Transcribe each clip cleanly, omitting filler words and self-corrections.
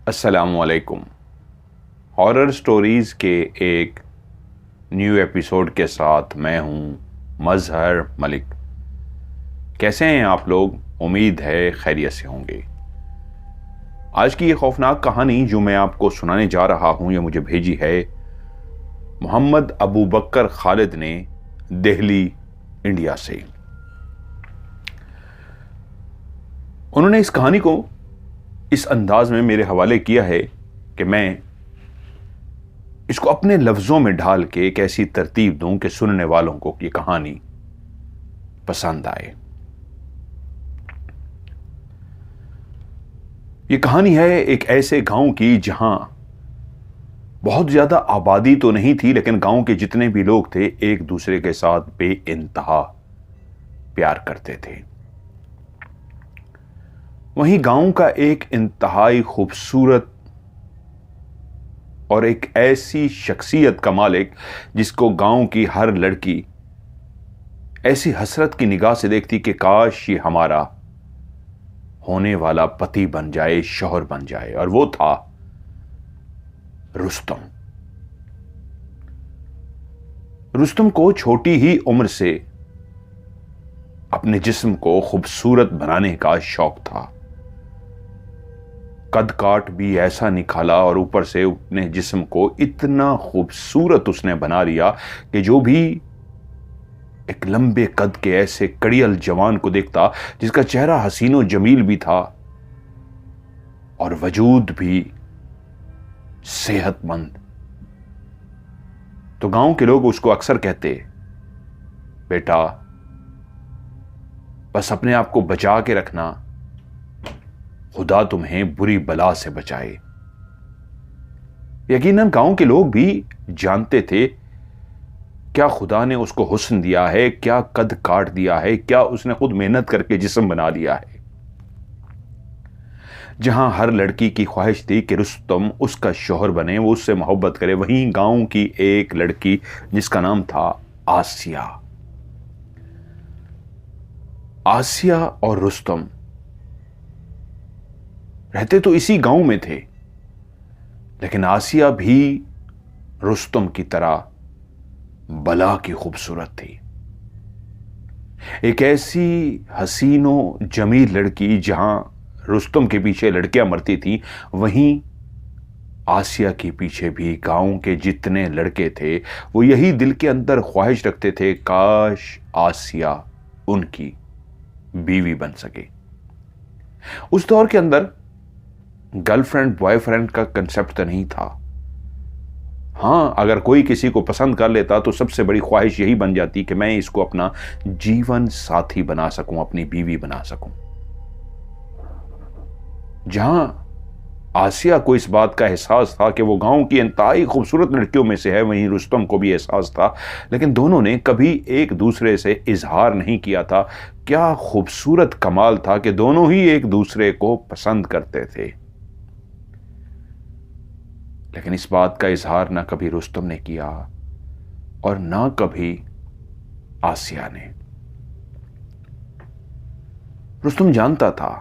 अस्सलामुअलैकुम। Horror stories के एक न्यू एपिसोड के साथ मैं हूं मजहर मलिक। कैसे हैं आप लोग? उम्मीद है खैरियत से होंगे। आज की ये खौफनाक कहानी जो मैं आपको सुनाने जा रहा हूं, ये मुझे भेजी है मोहम्मद अबू बकर खालिद ने दिल्ली, इंडिया से। उन्होंने इस कहानी को इस अंदाज में मेरे हवाले किया है कि मैं इसको अपने लफ्जों में ढाल के एक ऐसी तरतीब दूं कि सुनने वालों को ये कहानी पसंद आए। ये कहानी है एक ऐसे गांव की जहां बहुत ज्यादा आबादी तो नहीं थी, लेकिन गांव के जितने भी लोग थे एक दूसरे के साथ बेइंतहा प्यार करते थे। वहीं गांव का एक इंतहाई खूबसूरत और एक ऐसी शख्सियत का मालिक जिसको गांव की हर लड़की ऐसी हसरत की निगाह से देखती कि काश ये हमारा होने वाला पति बन जाए, शौहर बन जाए, और वो था रुस्तम। रुस्तम को छोटी ही उम्र से अपने जिस्म को खूबसूरत बनाने का शौक था। कद काट भी ऐसा निकाला और ऊपर से अपने जिस्म को इतना खूबसूरत उसने बना लिया कि जो भी एक लंबे कद के ऐसे कड़ियल जवान को देखता जिसका चेहरा हसीनो जमील भी था और वजूद भी सेहतमंद, तो गांव के लोग उसको अक्सर कहते, बेटा बस अपने आप को बचा के रखना, खुदा तुम्हें बुरी बला से बचाए। यकीनन गांव के लोग भी जानते थे क्या खुदा ने उसको हुस्न दिया है, क्या कद काट दिया है, क्या उसने खुद मेहनत करके जिस्म बना लिया है। जहां हर लड़की की ख्वाहिश थी कि रुस्तम उसका शौहर बने, वो उससे मोहब्बत करे, वहीं गांव की एक लड़की जिसका नाम था आसिया। आसिया और रुस्तम रहते तो इसी गांव में थे, लेकिन आसिया भी रुस्तम की तरह बला की खूबसूरत थी। एक ऐसी हसीनो जमील लड़की, जहां रुस्तम के पीछे लड़कियां मरती थी, वहीं आसिया के पीछे भी गांव के जितने लड़के थे वो यही दिल के अंदर ख्वाहिश रखते थे, काश आसिया उनकी बीवी बन सके। उस दौर के अंदर गर्लफ्रेंड बॉयफ्रेंड का कंसेप्ट तो नहीं था। हां, अगर कोई किसी को पसंद कर लेता तो सबसे बड़ी ख्वाहिश यही बन जाती कि मैं इसको अपना जीवन साथी बना सकूं, अपनी बीवी बना सकूं। जहां आसिया को इस बात का एहसास था कि वो गांव की इंतहाई खूबसूरत लड़कियों में से है, वहीं रुस्तम को भी एहसास था, लेकिन दोनों ने कभी एक दूसरे से इजहार नहीं किया था। क्या खूबसूरत कमाल था कि दोनों ही एक दूसरे को पसंद करते थे, लेकिन इस बात का इजहार ना कभी रुस्तम ने किया और ना कभी आसिया ने। रुस्तम जानता था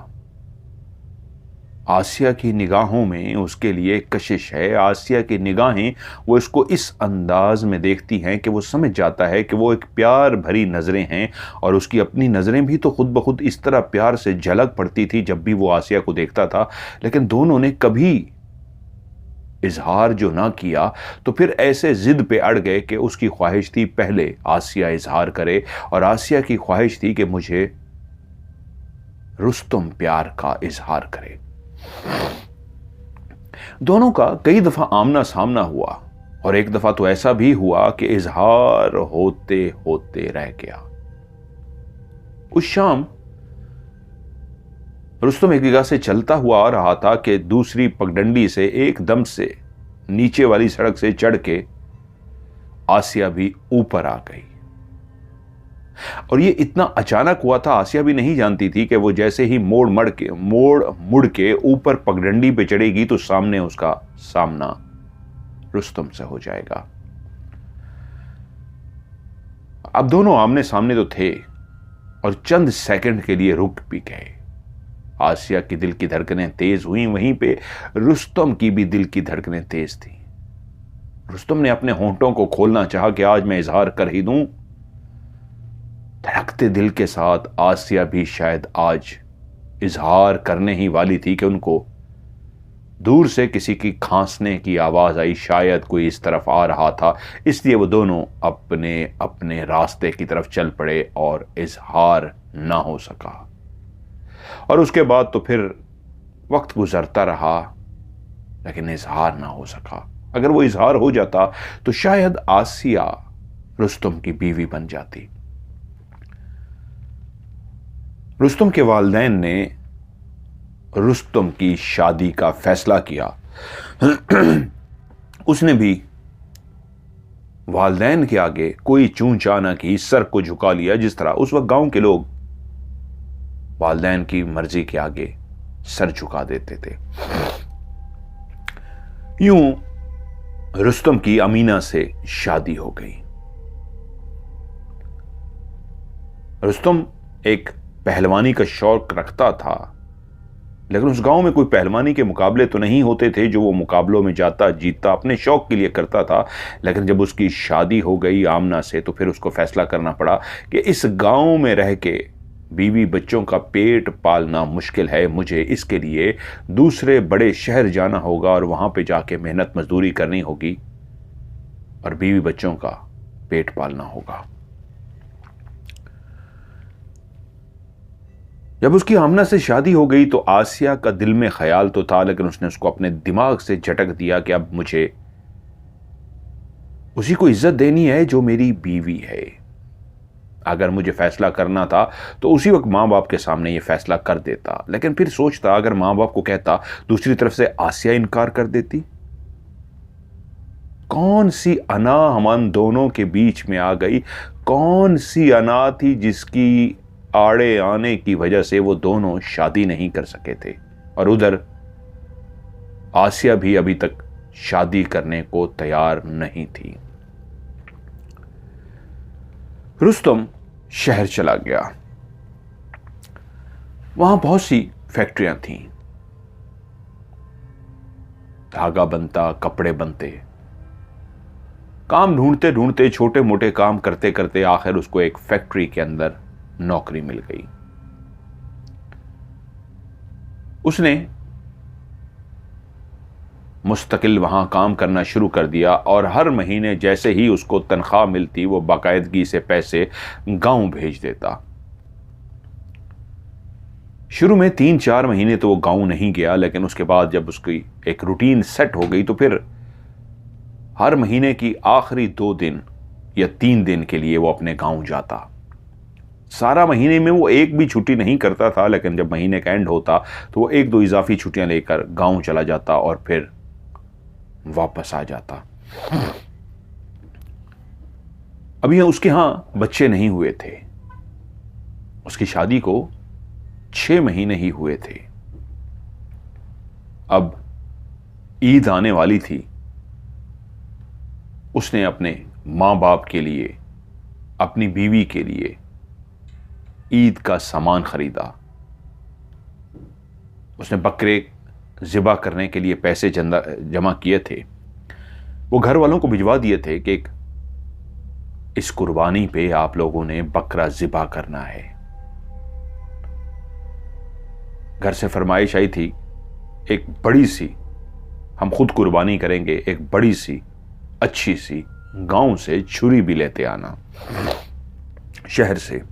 आसिया की निगाहों में उसके लिए कशिश है। आसिया की निगाहें वो इसको इस अंदाज में देखती हैं कि वो समझ जाता है कि वो एक प्यार भरी नज़रें हैं, और उसकी अपनी नज़रें भी तो खुद ब खुद इस तरह प्यार से झलक पड़ती थी जब भी वो आसिया को देखता था। लेकिन दोनों ने कभी इजहार जो ना किया, तो फिर ऐसे जिद पे अड़ गए कि उसकी ख्वाहिश थी पहले आसिया इजहार करे, और आसिया की ख्वाहिश थी कि मुझे रुस्तम प्यार का इजहार करे। दोनों का कई दफा आमना सामना हुआ, और एक दफा तो ऐसा भी हुआ कि इजहार होते होते रह गया। उस शाम रुस्तम एक जगह से चलता हुआ आ रहा था कि दूसरी पगडंडी से एकदम से नीचे वाली सड़क से चढ़ के आसिया भी ऊपर आ गई, और ये इतना अचानक हुआ था, आसिया भी नहीं जानती थी कि वो जैसे ही मोड़ मुड़ के ऊपर पगडंडी पे चढ़ेगी तो सामने उसका सामना रुस्तम से हो जाएगा। अब दोनों आमने सामने तो थे और चंद सेकंड के लिए रुक भी गए। आसिया की दिल की धड़कनें तेज हुई, वहीं पे रुस्तम की भी दिल की धड़कनें तेज थी। रुस्तम ने अपने होंठों को खोलना चाहा कि आज मैं इजहार कर ही दूं। धड़कते दिल के साथ आसिया भी शायद आज इजहार करने ही वाली थी कि उनको दूर से किसी की खांसने की आवाज आई। शायद कोई इस तरफ आ रहा था, इसलिए वो दोनों अपने अपने रास्ते की तरफ चल पड़े और इजहार ना हो सका। और उसके बाद तो फिर वक्त गुजरता रहा, लेकिन इजहार ना हो सका। अगर वो इजहार हो जाता तो शायद आसिया रुस्तम की बीवी बन जाती। रुस्तम के वालिदैन ने रुस्तम की शादी का फैसला किया। उसने भी वालिदैन के आगे कोई चूं चा ना की, सर को झुका लिया, जिस तरह उस वक्त गांव के लोग वालिदैन की मर्जी के आगे सर झुका देते थे। यूं रुस्तम की अमीना से शादी हो गई। रुस्तम एक पहलवानी का शौक रखता था, लेकिन उस गांव में कोई पहलवानी के मुकाबले तो नहीं होते थे जो वो मुकाबलों में जाता, जीतता, अपने शौक के लिए करता था। लेकिन जब उसकी शादी हो गई आमना से, तो फिर उसको फैसला करना पड़ा कि इस गांव में रह के बीवी बच्चों का पेट पालना मुश्किल है, मुझे इसके लिए दूसरे बड़े शहर जाना होगा और वहां पे जाके मेहनत मजदूरी करनी होगी और बीवी बच्चों का पेट पालना होगा। जब उसकी आमना से शादी हो गई तो आसिया का दिल में ख्याल तो था, लेकिन उसने उसको अपने दिमाग से झटक दिया कि अब मुझे उसी को इज्जत देनी है जो मेरी बीवी है। अगर मुझे फैसला करना था तो उसी वक्त मां बाप के सामने ये फैसला कर देता, लेकिन फिर सोचता अगर मां बाप को कहता, दूसरी तरफ से आसिया इनकार कर देती। कौन सी अना हम दोनों के बीच में आ गई? कौन सी अना थी जिसकी आड़े आने की वजह से वो दोनों शादी नहीं कर सके थे? और उधर आसिया भी अभी तक शादी करने को तैयार नहीं थी। रुस्तम शहर चला गया। वहां बहुत सी फैक्ट्रियां थीं, धागा बनता, कपड़े बनते। काम ढूंढते ढूंढते, छोटे मोटे काम करते करते आखिर उसको एक फैक्ट्री के अंदर नौकरी मिल गई। उसने मुस्तकिल वहां काम करना शुरू कर दिया और हर महीने जैसे ही उसको तनख्वाह मिलती वो बाकायदगी से पैसे गांव भेज देता। शुरू में 3-4 महीने तो वो गांव नहीं गया, लेकिन उसके बाद जब उसकी एक रूटीन सेट हो गई तो फिर हर महीने की आखिरी 2 दिन या 3 दिन के लिए वो अपने गांव जाता। सारा महीने में वो एक भी छुट्टी नहीं करता था, लेकिन जब महीने का एंड होता तो वो 1-2 इजाफी छुट्टियां लेकर गांव चला जाता और फिर वापस आ जाता। अभी उसके यहां बच्चे नहीं हुए थे। उसकी शादी को 6 महीने ही हुए थे। अब ईद आने वाली थी। उसने अपने मां बाप के लिए, अपनी बीवी के लिए ईद का सामान खरीदा। उसने बकरे ज़िबा करने के लिए पैसे जमा किए थे। वो घर वालों को भिजवा दिए थे कि इस कुर्बानी पे आप लोगों ने बकरा ज़िबा करना है। घर से फरमाइश आई थी, एक बड़ी सी, हम खुद कुर्बानी करेंगे, एक बड़ी सी अच्छी सी गांव से छुरी भी लेते आना शहर से।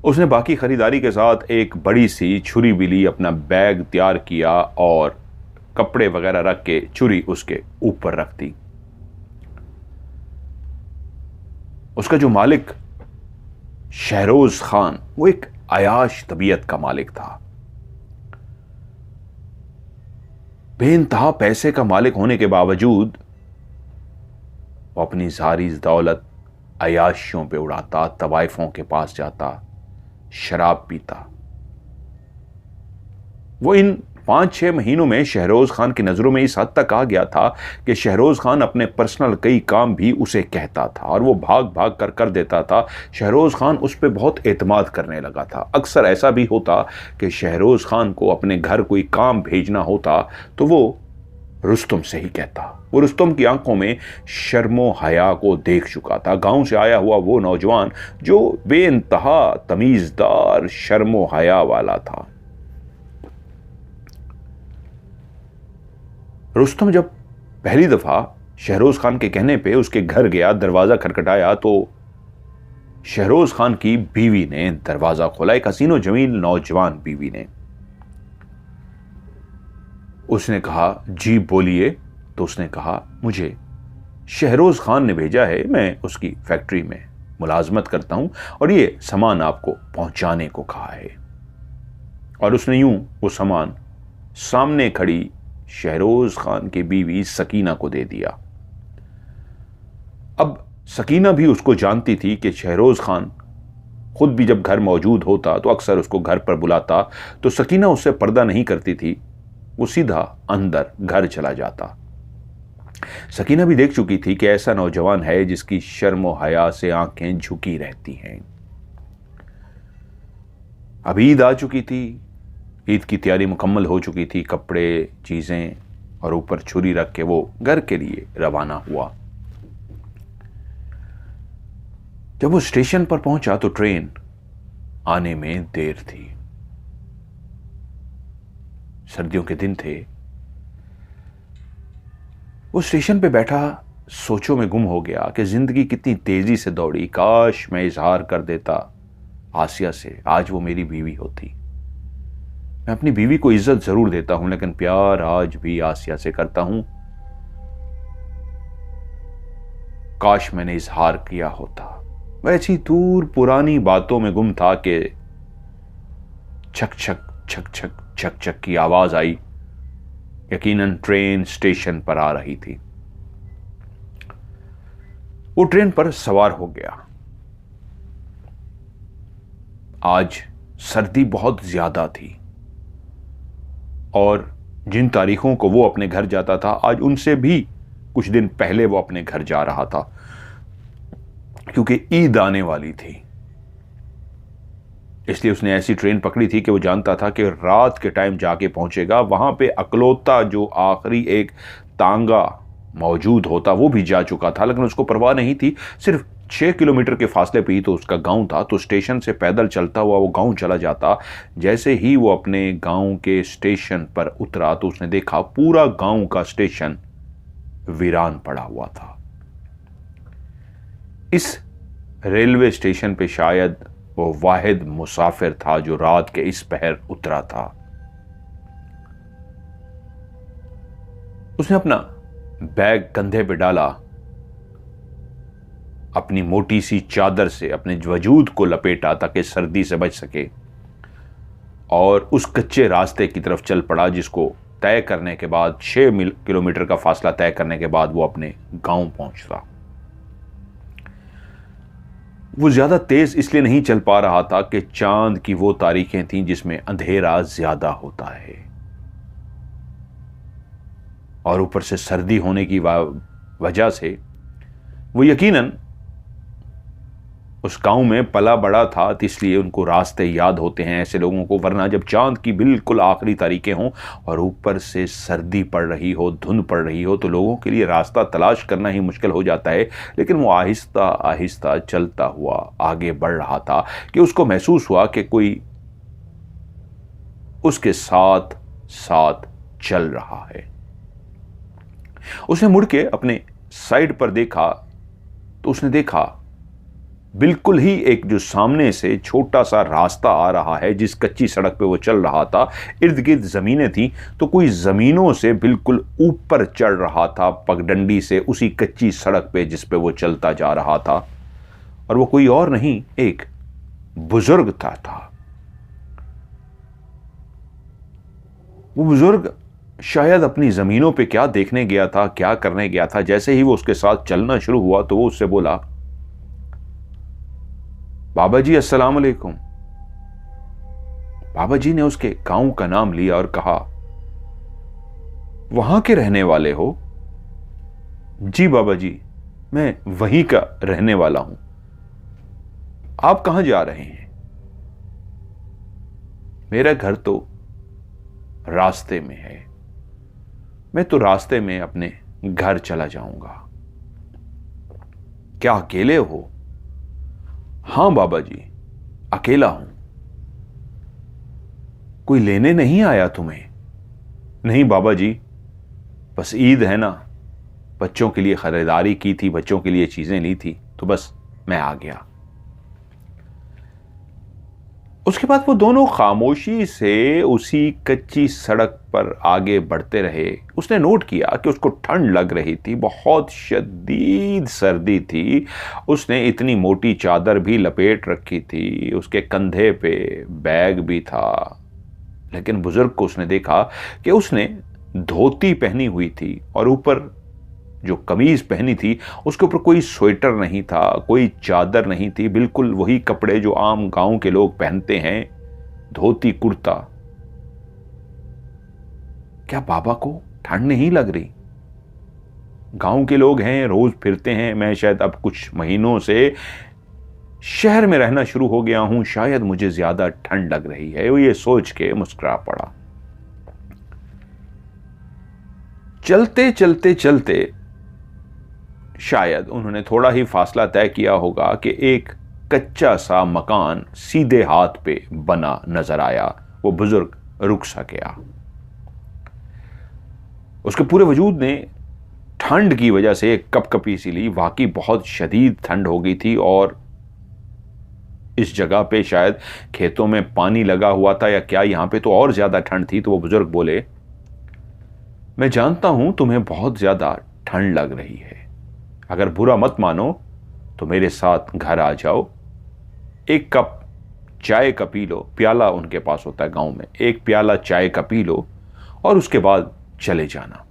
उसने बाकी खरीदारी के साथ एक बड़ी सी छुरी भी ली, अपना बैग तैयार किया और कपड़े वगैरह रख के छुरी उसके ऊपर रख दी। उसका जो मालिक शहरोज खान, वो एक अयाश तबीयत का मालिक था। बेइंतहा पैसे का मालिक होने के बावजूद वो अपनी सारी दौलत अयाशियों पे उड़ाता, तवाइफों के पास जाता, शराब पीता। वो इन 5-6 महीनों में शहरोज खान की नज़रों में इस हद तक आ गया था कि शहरोज खान अपने पर्सनल कई काम भी उसे कहता था और वो भाग भाग कर देता था। शहरोज खान उस पर बहुत एतमाद करने लगा था। अक्सर ऐसा भी होता कि शहरोज खान को अपने घर कोई काम भेजना होता तो वो रुस्तम से ही कहता। वो रुस्तम की आंखों में शर्मो हया को देख चुका था। गांव से आया हुआ वो नौजवान जो बेइंतहा तमीजदार शर्मो हया वाला था। रुस्तम जब पहली दफा शहरोज खान के कहने पे उसके घर गया, दरवाजा खटखटाया तो शहरोज खान की बीवी ने दरवाजा खोला। एक हसीनो जमील नौजवान बीवी ने। उसने कहा, जी बोलिए। तो उसने कहा, मुझे शहरोज खान ने भेजा है, मैं उसकी फैक्ट्री में मुलाजमत करता हूं और ये सामान आपको पहुंचाने को कहा है। और उसने यूं वो सामान सामने खड़ी शहरोज खान की बीवी सकीना को दे दिया। अब सकीना भी उसको जानती थी कि शहरोज खान खुद भी जब घर मौजूद होता तो अक्सर उसको घर पर बुलाता, तो सकीना उससे पर्दा नहीं करती थी, वो सीधा अंदर घर चला जाता। सकीना भी देख चुकी थी कि ऐसा नौजवान है जिसकी शर्म और हया से आंखें झुकी रहती हैं। अब ईद आ चुकी थी, ईद की तैयारी मुकम्मल हो चुकी थी, कपड़े, चीजें और ऊपर छुरी रख के वो घर के लिए रवाना हुआ। जब वो स्टेशन पर पहुंचा तो ट्रेन आने में देर थी। सर्दियों के दिन थे। वो स्टेशन पे बैठा सोचों में गुम हो गया कि जिंदगी कितनी तेजी से दौड़ी। काश मैं इजहार कर देता आसिया से, आज वो मेरी बीवी होती। मैं अपनी बीवी को इज्जत जरूर देता हूं, लेकिन प्यार आज भी आसिया से करता हूं। काश मैंने इजहार किया होता। वैसी दूर पुरानी बातों में गुम था कि छक छक छक छक छक छक की आवाज आई। यकीनन ट्रेन स्टेशन पर आ रही थी। वो ट्रेन पर सवार हो गया। आज सर्दी बहुत ज्यादा थी और जिन तारीखों को वो अपने घर जाता था, आज उनसे भी कुछ दिन पहले वो अपने घर जा रहा था, क्योंकि ईद आने वाली थी। इसलिए उसने ऐसी ट्रेन पकड़ी थी कि वो जानता था कि रात के टाइम जाके पहुंचेगा। वहां पे अकलौता जो आखिरी एक तांगा मौजूद होता वो भी जा चुका था, लेकिन उसको परवाह नहीं थी। सिर्फ 6 किलोमीटर के फासले पे ही तो उसका गांव था, तो स्टेशन से पैदल चलता हुआ वो गांव चला जाता। जैसे ही वो अपने गांव के स्टेशन पर उतरा तो उसने देखा पूरा गांव का स्टेशन वीरान पड़ा हुआ था। इस रेलवे स्टेशन पे शायद वो वाहिद मुसाफिर था जो रात के इस पहर उतरा था। उसने अपना बैग कंधे पे डाला, अपनी मोटी सी चादर से अपने वजूद को लपेटा ताकि सर्दी से बच सके, और उस कच्चे रास्ते की तरफ चल पड़ा जिसको तय करने के बाद 6 किलोमीटर का फासला तय करने के बाद वो अपने गांव पहुंचता। वो ज्यादा तेज इसलिए नहीं चल पा रहा था कि चांद की वो तारीखें थीं जिसमें अंधेरा ज्यादा होता है और ऊपर से सर्दी होने की वजह से वो यकीनन उस गांव में पला बड़ा था, तो इसलिए उनको रास्ते याद होते हैं ऐसे लोगों को। वरना जब चांद की बिल्कुल आखिरी तारीखें हों और ऊपर से सर्दी पड़ रही हो, धुंध पड़ रही हो, तो लोगों के लिए रास्ता तलाश करना ही मुश्किल हो जाता है। लेकिन वो आहिस्ता आहिस्ता चलता हुआ आगे बढ़ रहा था कि उसको महसूस हुआ कि कोई उसके साथ साथ चल रहा है। उसने मुड़ के अपने साइड पर देखा तो उसने देखा बिल्कुल ही एक जो सामने से छोटा सा रास्ता आ रहा है, जिस कच्ची सड़क पे वो चल रहा था इर्द गिर्द जमीनें थी, तो कोई जमीनों से बिल्कुल ऊपर चढ़ रहा था पगडंडी से उसी कच्ची सड़क पे जिस पे वो चलता जा रहा था। और वो कोई और नहीं, एक बुजुर्ग था। वो बुजुर्ग शायद अपनी जमीनों पे क्या देखने गया था, क्या करने गया था। जैसे ही वो उसके साथ चलना शुरू हुआ तो वो उससे बोला, बाबा जी अस्सलाम वालेकुम। बाबा जी ने उसके गांव का नाम लिया और कहा, वहां के रहने वाले हो? जी बाबा जी, मैं वहीं का रहने वाला हूं। आप कहां जा रहे हैं? मेरा घर तो रास्ते में है। मैं तो रास्ते में अपने घर चला जाऊंगा। क्या अकेले हो? हां बाबा जी, अकेला हूं। कोई लेने नहीं आया तुम्हें? नहीं बाबा जी, बस ईद है ना, बच्चों के लिए खरीदारी की थी, बच्चों के लिए चीजें ली थी, तो बस मैं आ गया। उसके बाद वो दोनों खामोशी से उसी कच्ची सड़क पर आगे बढ़ते रहे। उसने नोट किया कि उसको ठंड लग रही थी, बहुत शदीद सर्दी थी। उसने इतनी मोटी चादर भी लपेट रखी थी, उसके कंधे पे बैग भी था। लेकिन बुजुर्ग को उसने देखा कि उसने धोती पहनी हुई थी और ऊपर जो कमीज पहनी थी उसके ऊपर कोई स्वेटर नहीं था, कोई चादर नहीं थी, बिल्कुल वही कपड़े जो आम गांव के लोग पहनते हैं, धोती कुर्ता। क्या बाबा को ठंड नहीं लग रही? गांव के लोग हैं, रोज फिरते हैं। मैं शायद अब कुछ महीनों से शहर में रहना शुरू हो गया हूं, शायद मुझे ज्यादा ठंड लग रही है। वो ये सोच के मुस्कुरा पड़ा। चलते चलते चलते शायद उन्होंने थोड़ा ही फासला तय किया होगा कि एक कच्चा सा मकान सीधे हाथ पे बना नजर आया। वो बुजुर्ग रुक सा गया। उसके पूरे वजूद ने ठंड की वजह से कपकपी सी ली। वाकई बहुत शदीद ठंड हो गई थी और इस जगह पे शायद खेतों में पानी लगा हुआ था या क्या, यहां पे तो और ज्यादा ठंड थी। तो वो बुजुर्ग बोले, मैं जानता हूं तुम्हें बहुत ज्यादा ठंड लग रही है, अगर बुरा मत मानो तो मेरे साथ घर आ जाओ, एक कप चाय का पी लो। प्याला उनके पास होता है गांव में, एक प्याला चाय का पी लो और उसके बाद चले जाना,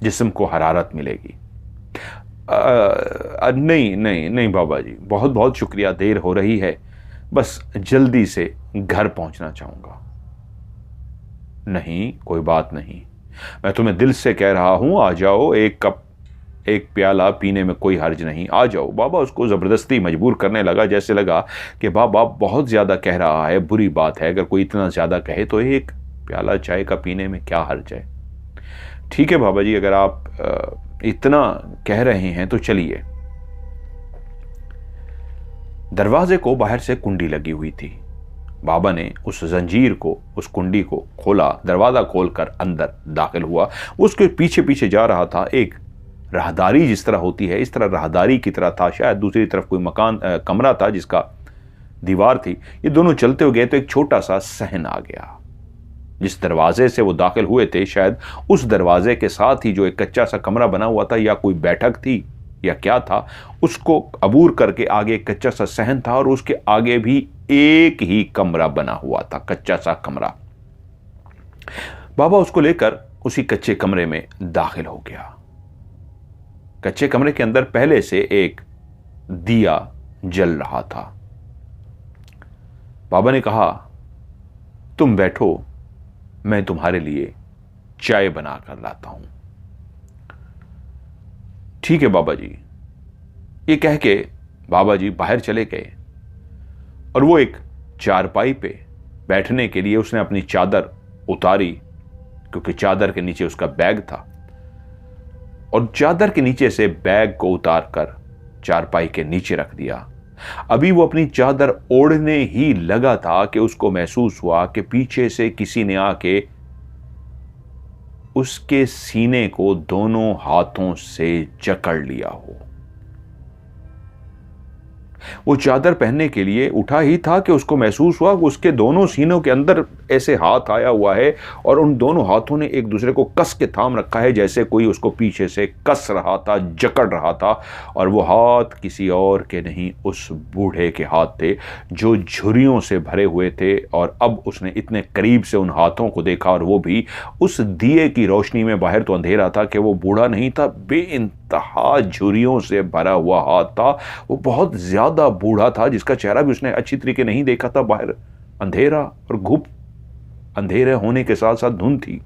जिस्म को हरारत मिलेगी। नहीं नहीं नहीं बाबा जी, बहुत बहुत शुक्रिया, देर हो रही है, बस जल्दी से घर पहुंचना चाहूंगा। नहीं कोई बात नहीं, मैं तुम्हें दिल से कह रहा हूं, आ जाओ, एक कप एक प्याला पीने में कोई हर्ज नहीं, आ जाओ। बाबा उसको जबरदस्ती मजबूर करने लगा, जैसे लगा कि बाबा बहुत ज्यादा कह रहा है, बुरी बात है, अगर कोई इतना ज्यादा कहे तो एक प्याला चाय का पीने में क्या हर्ज है। ठीक है बाबा जी, अगर आप इतना कह रहे हैं तो चलिए। दरवाजे को बाहर से कुंडी लगी हुई थी। बाबा ने उस जंजीर को, उस कुंडी को खोला, दरवाजा खोलकर अंदर दाखिल हुआ। उसके पीछे पीछे जा रहा था। एक राहदारी जिस तरह होती है, इस तरह राहदारी की तरह था। शायद दूसरी तरफ कोई मकान कमरा था जिसका दीवार थी। ये दोनों चलते हुए गए तो एक छोटा सा सहन आ गया। जिस दरवाजे से वो दाखिल हुए थे, शायद उस दरवाजे के साथ ही जो एक कच्चा सा कमरा बना हुआ था, या कोई बैठक थी या क्या था, उसको अबूर करके आगे एक कच्चा सा सहन था और उसके आगे भी एक ही कमरा बना हुआ था, कच्चा सा कमरा। बाबा उसको लेकर उसी कच्चे कमरे में दाखिल हो गया। कच्चे कमरे के अंदर पहले से एक दिया जल रहा था। बाबा ने कहा, तुम बैठो, मैं तुम्हारे लिए चाय बना कर लाता हूं। ठीक है बाबा जी। ये कह के बाबा जी बाहर चले गए और वो एक चारपाई पे बैठने के लिए उसने अपनी चादर उतारी, क्योंकि चादर के नीचे उसका बैग था, और चादर के नीचे से बैग को उतार कर चारपाई के नीचे रख दिया। अभी वो अपनी चादर ओढ़ने ही लगा था कि उसको महसूस हुआ कि पीछे से किसी ने आके उसके सीने को दोनों हाथों से जकड़ लिया हो। वो चादर पहनने के लिए उठा ही था कि उसको महसूस हुआ कि उसके दोनों सीनों के अंदर ऐसे हाथ आया हुआ है और उन दोनों हाथों ने एक दूसरे को कस के थाम रखा है, जैसे कोई उसको पीछे से कस रहा था, जकड़ रहा था। और वो हाथ किसी और के नहीं, उस बूढ़े के हाथ थे जो झुर्रियों से भरे हुए थे। और अब उसने इतने करीब से उन हाथों को देखा, और वो भी उस दिए की रोशनी में। बाहर तो अंधेरा था कि वो बूढ़ा नहीं था, बेइंतहा झुर्रियों से भरा हुआ हाथ था। वो बहुत ज्यादा बूढ़ा था, जिसका चेहरा भी उसने अच्छी तरीके नहीं देखा था। बाहर अंधेरा और घुप, अंधेरे होने के साथ साथ धुंध थी।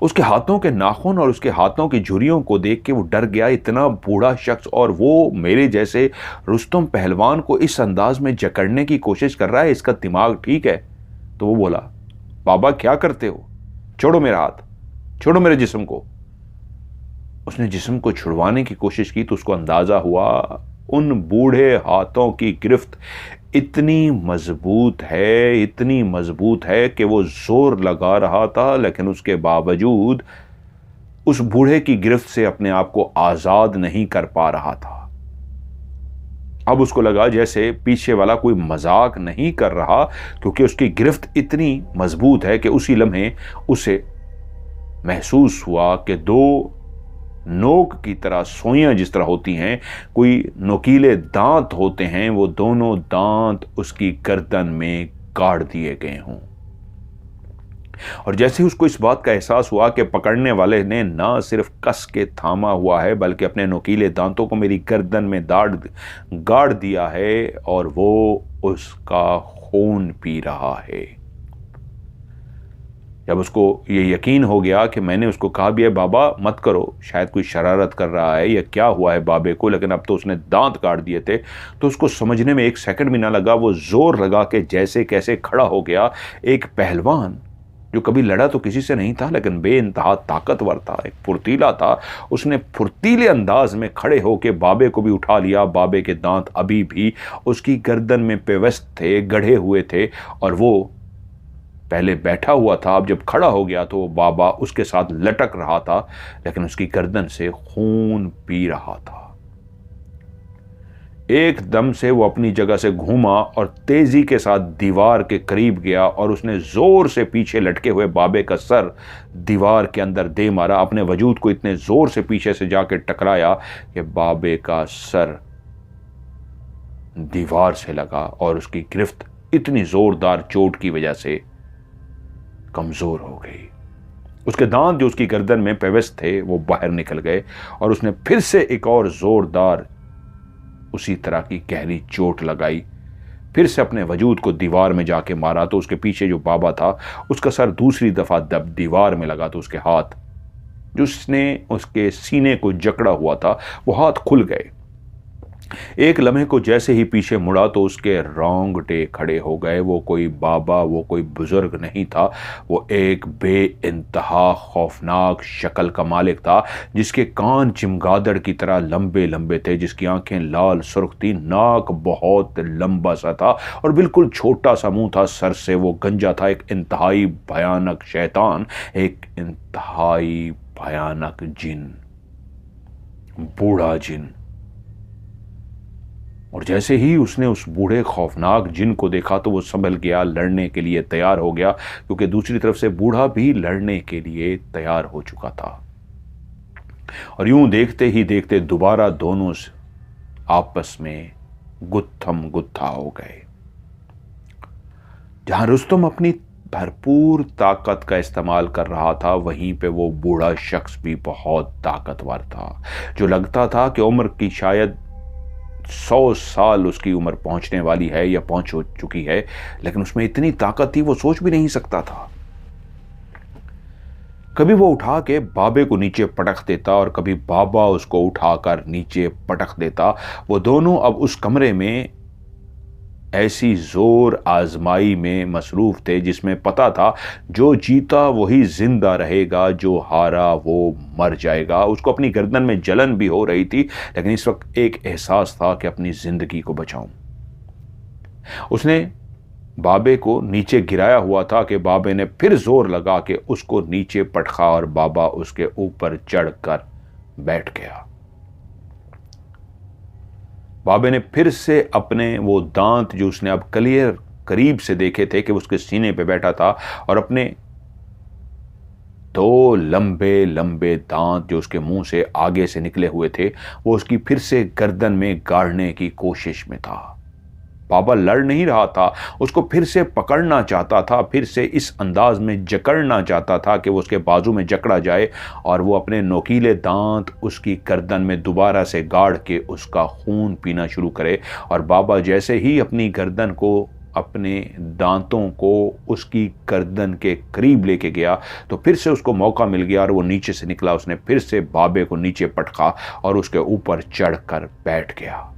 उसके हाथों के नाखून और उसके हाथों की झुर्रियों को देख के वो डर गया। इतना बूढ़ा शख्स और वो मेरे जैसे रुस्तम पहलवान को इस अंदाज में जकड़ने की कोशिश कर रहा है, इसका दिमाग ठीक है? तो वो बोला, बाबा क्या करते हो, छोड़ो मेरा हाथ, छोड़ो मेरे जिस्म को। उसने जिस्म को छुड़वाने की कोशिश की तो उसको अंदाजा हुआ उन बूढ़े हाथों की गिरफ्त इतनी मजबूत है, इतनी मजबूत है कि वो जोर लगा रहा था, लेकिन उसके बावजूद उस बूढ़े की गिरफ्त से अपने आप को आजाद नहीं कर पा रहा था। अब उसको लगा जैसे पीछे वाला कोई मजाक नहीं कर रहा, क्योंकि उसकी गिरफ्त इतनी मजबूत है कि उसी लम्हे उसे महसूस हुआ कि दो नोक की तरह सोइयां जिस तरह होती हैं, कोई नुकीले दांत होते हैं, वो दोनों दांत उसकी गर्दन में गाड़ दिए गए हों। और जैसे ही उसको इस बात का एहसास हुआ कि पकड़ने वाले ने ना सिर्फ कस के थामा हुआ है बल्कि अपने नुकीले दांतों को मेरी गर्दन में गाड़ दिया है और वो उसका खून पी रहा है। जब उसको ये यकीन हो गया कि मैंने उसको कहा भी है बाबा मत करो, शायद कोई शरारत कर रहा है या क्या हुआ है बाबे को, लेकिन अब तो उसने दांत काट दिए थे, तो उसको समझने में एक सेकंड भी ना लगा। वो जोर लगा के जैसे कैसे खड़ा हो गया। एक पहलवान जो कभी लड़ा तो किसी से नहीं था, लेकिन बेइंतहा ताकतवर था, एक फुर्तीला था। उसने फुर्तीले अंदाज में खड़े होकर बाबे को भी उठा लिया। बाबे के दांत अभी भी उसकी गर्दन में पेवस्त थे, गढ़े हुए थे, और वो पहले बैठा हुआ था, अब जब खड़ा हो गया तो वो बाबा उसके साथ लटक रहा था, लेकिन उसकी गर्दन से खून पी रहा था। एकदम से वो अपनी जगह से घूमा और तेजी के साथ दीवार के करीब गया और उसने जोर से पीछे लटके हुए बाबे का सर दीवार के अंदर दे मारा। अपने वजूद को इतने जोर से पीछे से जाके टकराया कि बाबे का सर दीवार से लगा और उसकी गिरफ्त इतनी जोरदार चोट की वजह से कमजोर हो गई। उसके दांत जो उसकी गर्दन में पेवस्त थे वो बाहर निकल गए और उसने फिर से एक और जोरदार उसी तरह की गहरी चोट लगाई। फिर से अपने वजूद को दीवार में जाके मारा तो उसके पीछे जो बाबा था उसका सर दूसरी दफा दब दीवार में लगा तो उसके हाथ जिसने उसके सीने को जकड़ा हुआ था वो हाथ खुल गए। एक लम्हे को जैसे ही पीछे मुड़ा तो उसके रोंगटे खड़े हो गए। वो कोई बाबा, वो कोई बुजुर्ग नहीं था, वो एक बेइंतहा खौफनाक शक्ल का मालिक था, जिसके कान चिमगादड़ की तरह लंबे लंबे थे, जिसकी आंखें लाल सुर्ख थी, नाक बहुत लंबा सा था और बिल्कुल छोटा सा मुंह था। सर से वो गंजा था। एक इंतहाई भयानक शैतान, एक इंतहाई भयानक जिन, बूढ़ा जिन। और जैसे ही उसने उस बूढ़े खौफनाक जिन को देखा तो वो संभल गया, लड़ने के लिए तैयार हो गया, क्योंकि दूसरी तरफ से बूढ़ा भी लड़ने के लिए तैयार हो चुका था। और यूं देखते ही देखते दोबारा दोनों आपस में गुत्थम गुत्था हो गए। जहां रुस्तम अपनी भरपूर ताकत का इस्तेमाल कर रहा था, वहीं पे वो बूढ़ा शख्स भी बहुत ताकतवर था, जो लगता था कि उम्र की शायद 100 साल उसकी उम्र पहुंचने वाली है या पहुंच चुकी है, लेकिन उसमें इतनी ताकत थी वो सोच भी नहीं सकता था। कभी वो उठा के बाबे को नीचे पटक देता और कभी बाबा उसको उठाकर नीचे पटक देता। वो दोनों अब उस कमरे में ऐसी जोर आजमाई में मसरूफ थे जिसमें पता था जो जीता वही जिंदा रहेगा, जो हारा वो मर जाएगा। उसको अपनी गर्दन में जलन भी हो रही थी, लेकिन इस वक्त एक एहसास था कि अपनी जिंदगी को बचाऊं। उसने बाबे को नीचे गिराया हुआ था कि बाबे ने फिर जोर लगा के उसको नीचे पटका और बाबा उसके ऊपर चढ़कर बैठ गया। बाबे ने फिर से अपने वो दांत जो उसने अब क्लियर करीब से देखे थे कि उसके सीने पे बैठा था, और अपने 2 लंबे लंबे दांत जो उसके मुंह से आगे से निकले हुए थे वो उसकी फिर से गर्दन में गाड़ने की कोशिश में था। बाबा लड़ नहीं रहा था, उसको फिर से पकड़ना चाहता था, फिर से इस अंदाज में जकड़ना चाहता था कि वो उसके बाजू में जकड़ा जाए और वो अपने नोकीले दांत उसकी गर्दन में दोबारा से गाड़ के उसका खून पीना शुरू करे। और बाबा जैसे ही अपनी गर्दन को अपने दांतों को उसकी गर्दन के करीब लेके गया तो फिर से उसको मौका मिल गया और वो नीचे से निकला। उसने फिर से बाबे को नीचे पटका और उसके ऊपर चढ़कर बैठ गया।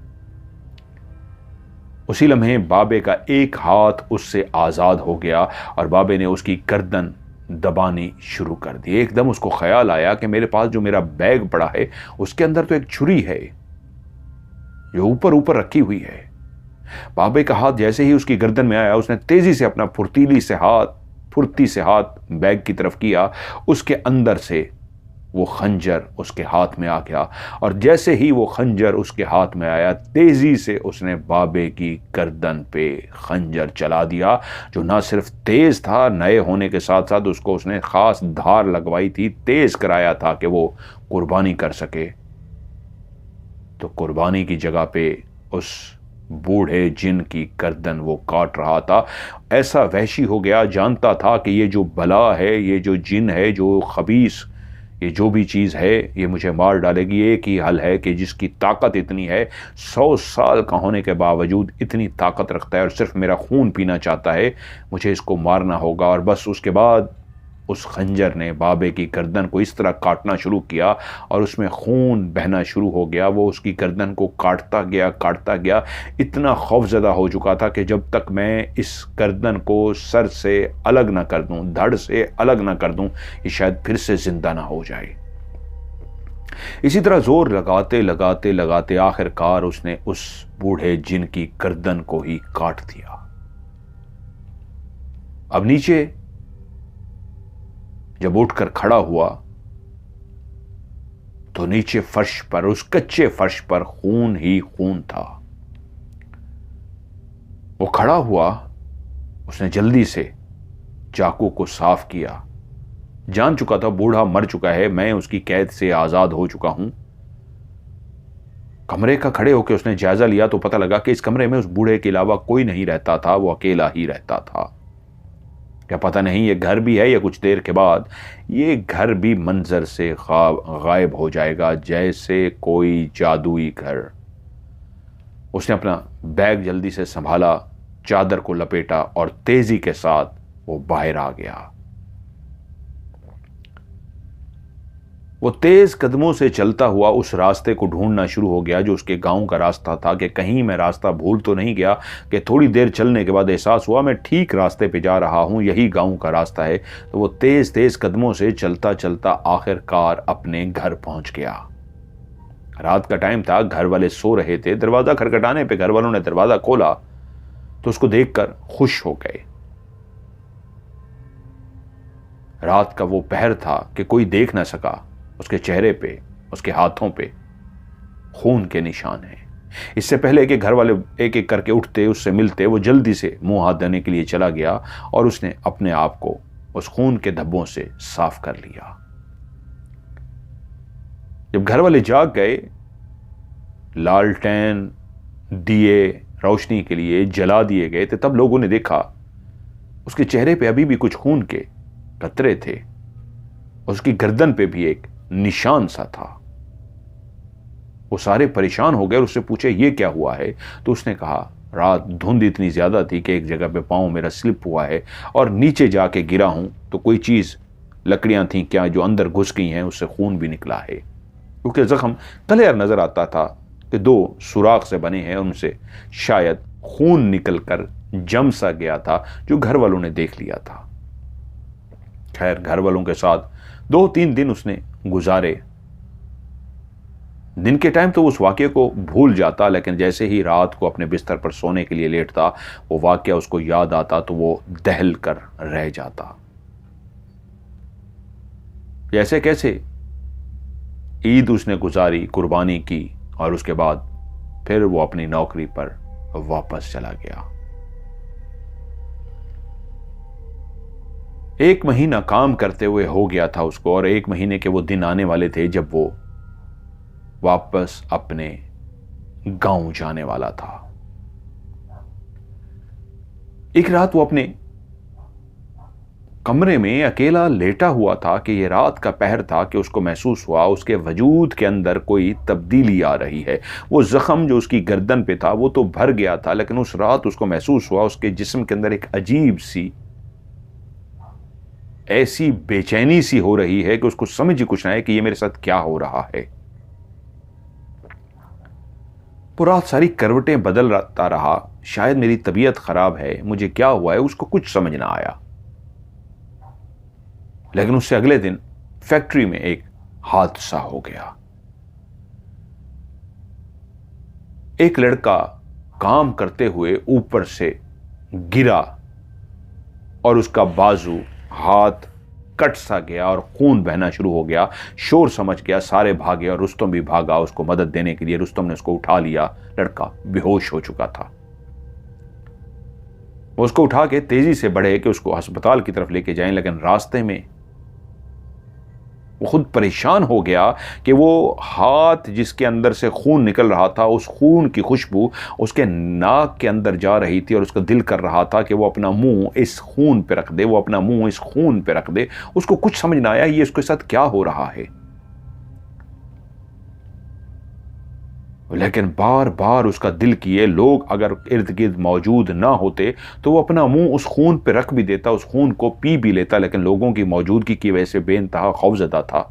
उसी लम्हे बाबे का एक हाथ उससे आजाद हो गया और बाबे ने उसकी गर्दन दबानी शुरू कर दी। एकदम उसको ख्याल आया कि मेरे पास जो मेरा बैग पड़ा है उसके अंदर तो एक छुरी है जो ऊपर ऊपर रखी हुई है। बाबे का हाथ जैसे ही उसकी गर्दन में आया, उसने तेजी से अपना फुर्ती से हाथ बैग की तरफ किया। उसके अंदर से वो खंजर उसके हाथ में आ गया और जैसे ही वो खंजर उसके हाथ में आया, तेजी से उसने बाबे की गर्दन पे खंजर चला दिया, जो ना सिर्फ तेज था, नए होने के साथ साथ उसको उसने खास धार लगवाई थी, तेज कराया था कि वो कुर्बानी कर सके। तो कुर्बानी की जगह पे उस बूढ़े जिन की गर्दन वो काट रहा था। ऐसा वहशी हो गया, जानता था कि ये जो बला है, ये जो जिन है, जो खबीस, ये जो भी चीज़ है, ये मुझे मार डालेगी। एक ही हल है कि जिसकी ताकत इतनी है, 100 साल का होने के बावजूद इतनी ताकत रखता है और सिर्फ मेरा खून पीना चाहता है, मुझे इसको मारना होगा। और बस उसके बाद उस खंजर ने बाबे की गर्दन को इस तरह काटना शुरू किया और उसमें खून बहना शुरू हो गया। वो उसकी गर्दन को काटता गया, इतना खौफजदा हो चुका था कि जब तक मैं इस गर्दन को सर से अलग ना कर दूं, धड़ से अलग ना कर दूं, ये शायद फिर से जिंदा ना हो जाए। इसी तरह जोर लगाते आखिरकार उसने उस बूढ़े जिन की गर्दन को ही काट दिया। अब नीचे जब उठकर खड़ा हुआ तो नीचे फर्श पर, उस कच्चे फर्श पर खून ही खून था। वो खड़ा हुआ, उसने जल्दी से चाकू को साफ किया। जान चुका था बूढ़ा मर चुका है, मैं उसकी कैद से आजाद हो चुका हूं। कमरे का खड़े होकर उसने जायजा लिया तो पता लगा कि इस कमरे में उस बूढ़े के अलावा कोई नहीं रहता था, वो अकेला ही रहता था। क्या पता नहीं ये घर भी है या कुछ देर के बाद ये घर भी मंजर से गायब हो जाएगा, जैसे कोई जादुई घर। उसने अपना बैग जल्दी से संभाला, चादर को लपेटा और तेजी के साथ वो बाहर आ गया। वो तेज कदमों से चलता हुआ उस रास्ते को ढूंढना शुरू हो गया जो उसके गांव का रास्ता था, कि कहीं मैं रास्ता भूल तो नहीं गया। कि थोड़ी देर चलने के बाद एहसास हुआ मैं ठीक रास्ते पे जा रहा हूं, यही गांव का रास्ता है। तो वो तेज तेज कदमों से चलता चलता आखिरकार अपने घर पहुंच गया। रात का टाइम था, घर वाले सो रहे थे। दरवाजा खटखटाने पे घर वालों ने दरवाजा खोला तो उसको देखकर खुश हो गए। रात का वो पहर था कि कोई देख ना सका। उसके चेहरे पे, उसके हाथों पे खून के निशान हैं। इससे पहले कि घर वाले एक एक करके उठते, उससे मिलते, वो जल्दी से मुंह हाथ धोने के लिए चला गया और उसने अपने आप को उस खून के धब्बों से साफ कर लिया। जब घर वाले जाग गए, लालटेन दिए रोशनी के लिए जला दिए गए थे, तब लोगों ने देखा उसके चेहरे पे अभी भी कुछ खून के कतरे थे। उसकी गर्दन पे भी एक निशान सा था। वो सारे परेशान हो गए और उससे पूछे ये क्या हुआ है। तो उसने कहा रात धुंध इतनी ज्यादा थी कि एक जगह पे पांव मेरा स्लिप हुआ है और नीचे जाके गिरा हूं तो कोई चीज, लकड़ियां थी क्या जो अंदर घुस गई हैं, उससे खून भी निकला है। क्योंकि जख्म क्लियर नजर आता था कि 2 सुराख से बने हैं, उनसे शायद खून निकलकर जम सा गया था, जो घर वालों ने देख लिया था। खैर, घर वालों के साथ 2-3 दिन उसने गुजारे। दिन के टाइम तो उस वाकये को भूल जाता, लेकिन जैसे ही रात को अपने बिस्तर पर सोने के लिए लेटता, वो वाकया उसको याद आता तो वो दहल कर रह जाता। जैसे कैसे ईद उसने गुजारी, कुर्बानी की और उसके बाद फिर वो अपनी नौकरी पर वापस चला गया। 1 महीना काम करते हुए हो गया था उसको और 1 महीने के वो दिन आने वाले थे जब वो वापस अपने गांव जाने वाला था। एक रात वो अपने कमरे में अकेला लेटा हुआ था कि ये रात का पहर था कि उसको महसूस हुआ उसके वजूद के अंदर कोई तब्दीली आ रही है। वो जख्म जो उसकी गर्दन पे था वो तो भर गया था, लेकिन उस रात उसको महसूस हुआ उसके जिस्म के अंदर एक अजीब सी ऐसी बेचैनी सी हो रही है कि उसको समझ ही कुछ ना है कि ये मेरे साथ क्या हो रहा है। वो रात सारी करवटें बदलता रहा, शायद मेरी तबीयत खराब है, मुझे क्या हुआ है, उसको कुछ समझ ना आया। लेकिन उससे अगले दिन फैक्ट्री में एक हादसा हो गया। एक लड़का काम करते हुए ऊपर से गिरा और उसका बाजू हाथ कट सा गया और खून बहना शुरू हो गया। शोर समझ गया, सारे भागे और रुस्तम भी भागा उसको मदद देने के लिए। रुस्तम ने उसको उठा लिया, लड़का बेहोश हो चुका था। वो उसको उठा के तेजी से बढ़े कि उसको अस्पताल की तरफ लेके जाएं, लेकिन रास्ते में वो खुद परेशान हो गया कि वो हाथ जिसके अंदर से खून निकल रहा था, उस खून की खुशबू उसके नाक के अंदर जा रही थी और उसका दिल कर रहा था कि वो अपना मुंह इस खून पे रख दे, वो अपना मुंह इस खून पे रख दे। उसको कुछ समझ ना आया ये उसके साथ क्या हो रहा है, लेकिन बार बार उसका दिल किए लोग अगर इर्द गिर्द मौजूद ना होते तो वो अपना मुंह उस खून पे रख भी देता, उस खून को पी भी लेता, लेकिन लोगों की मौजूदगी की वजह से बेइंतहा खौफजदा था।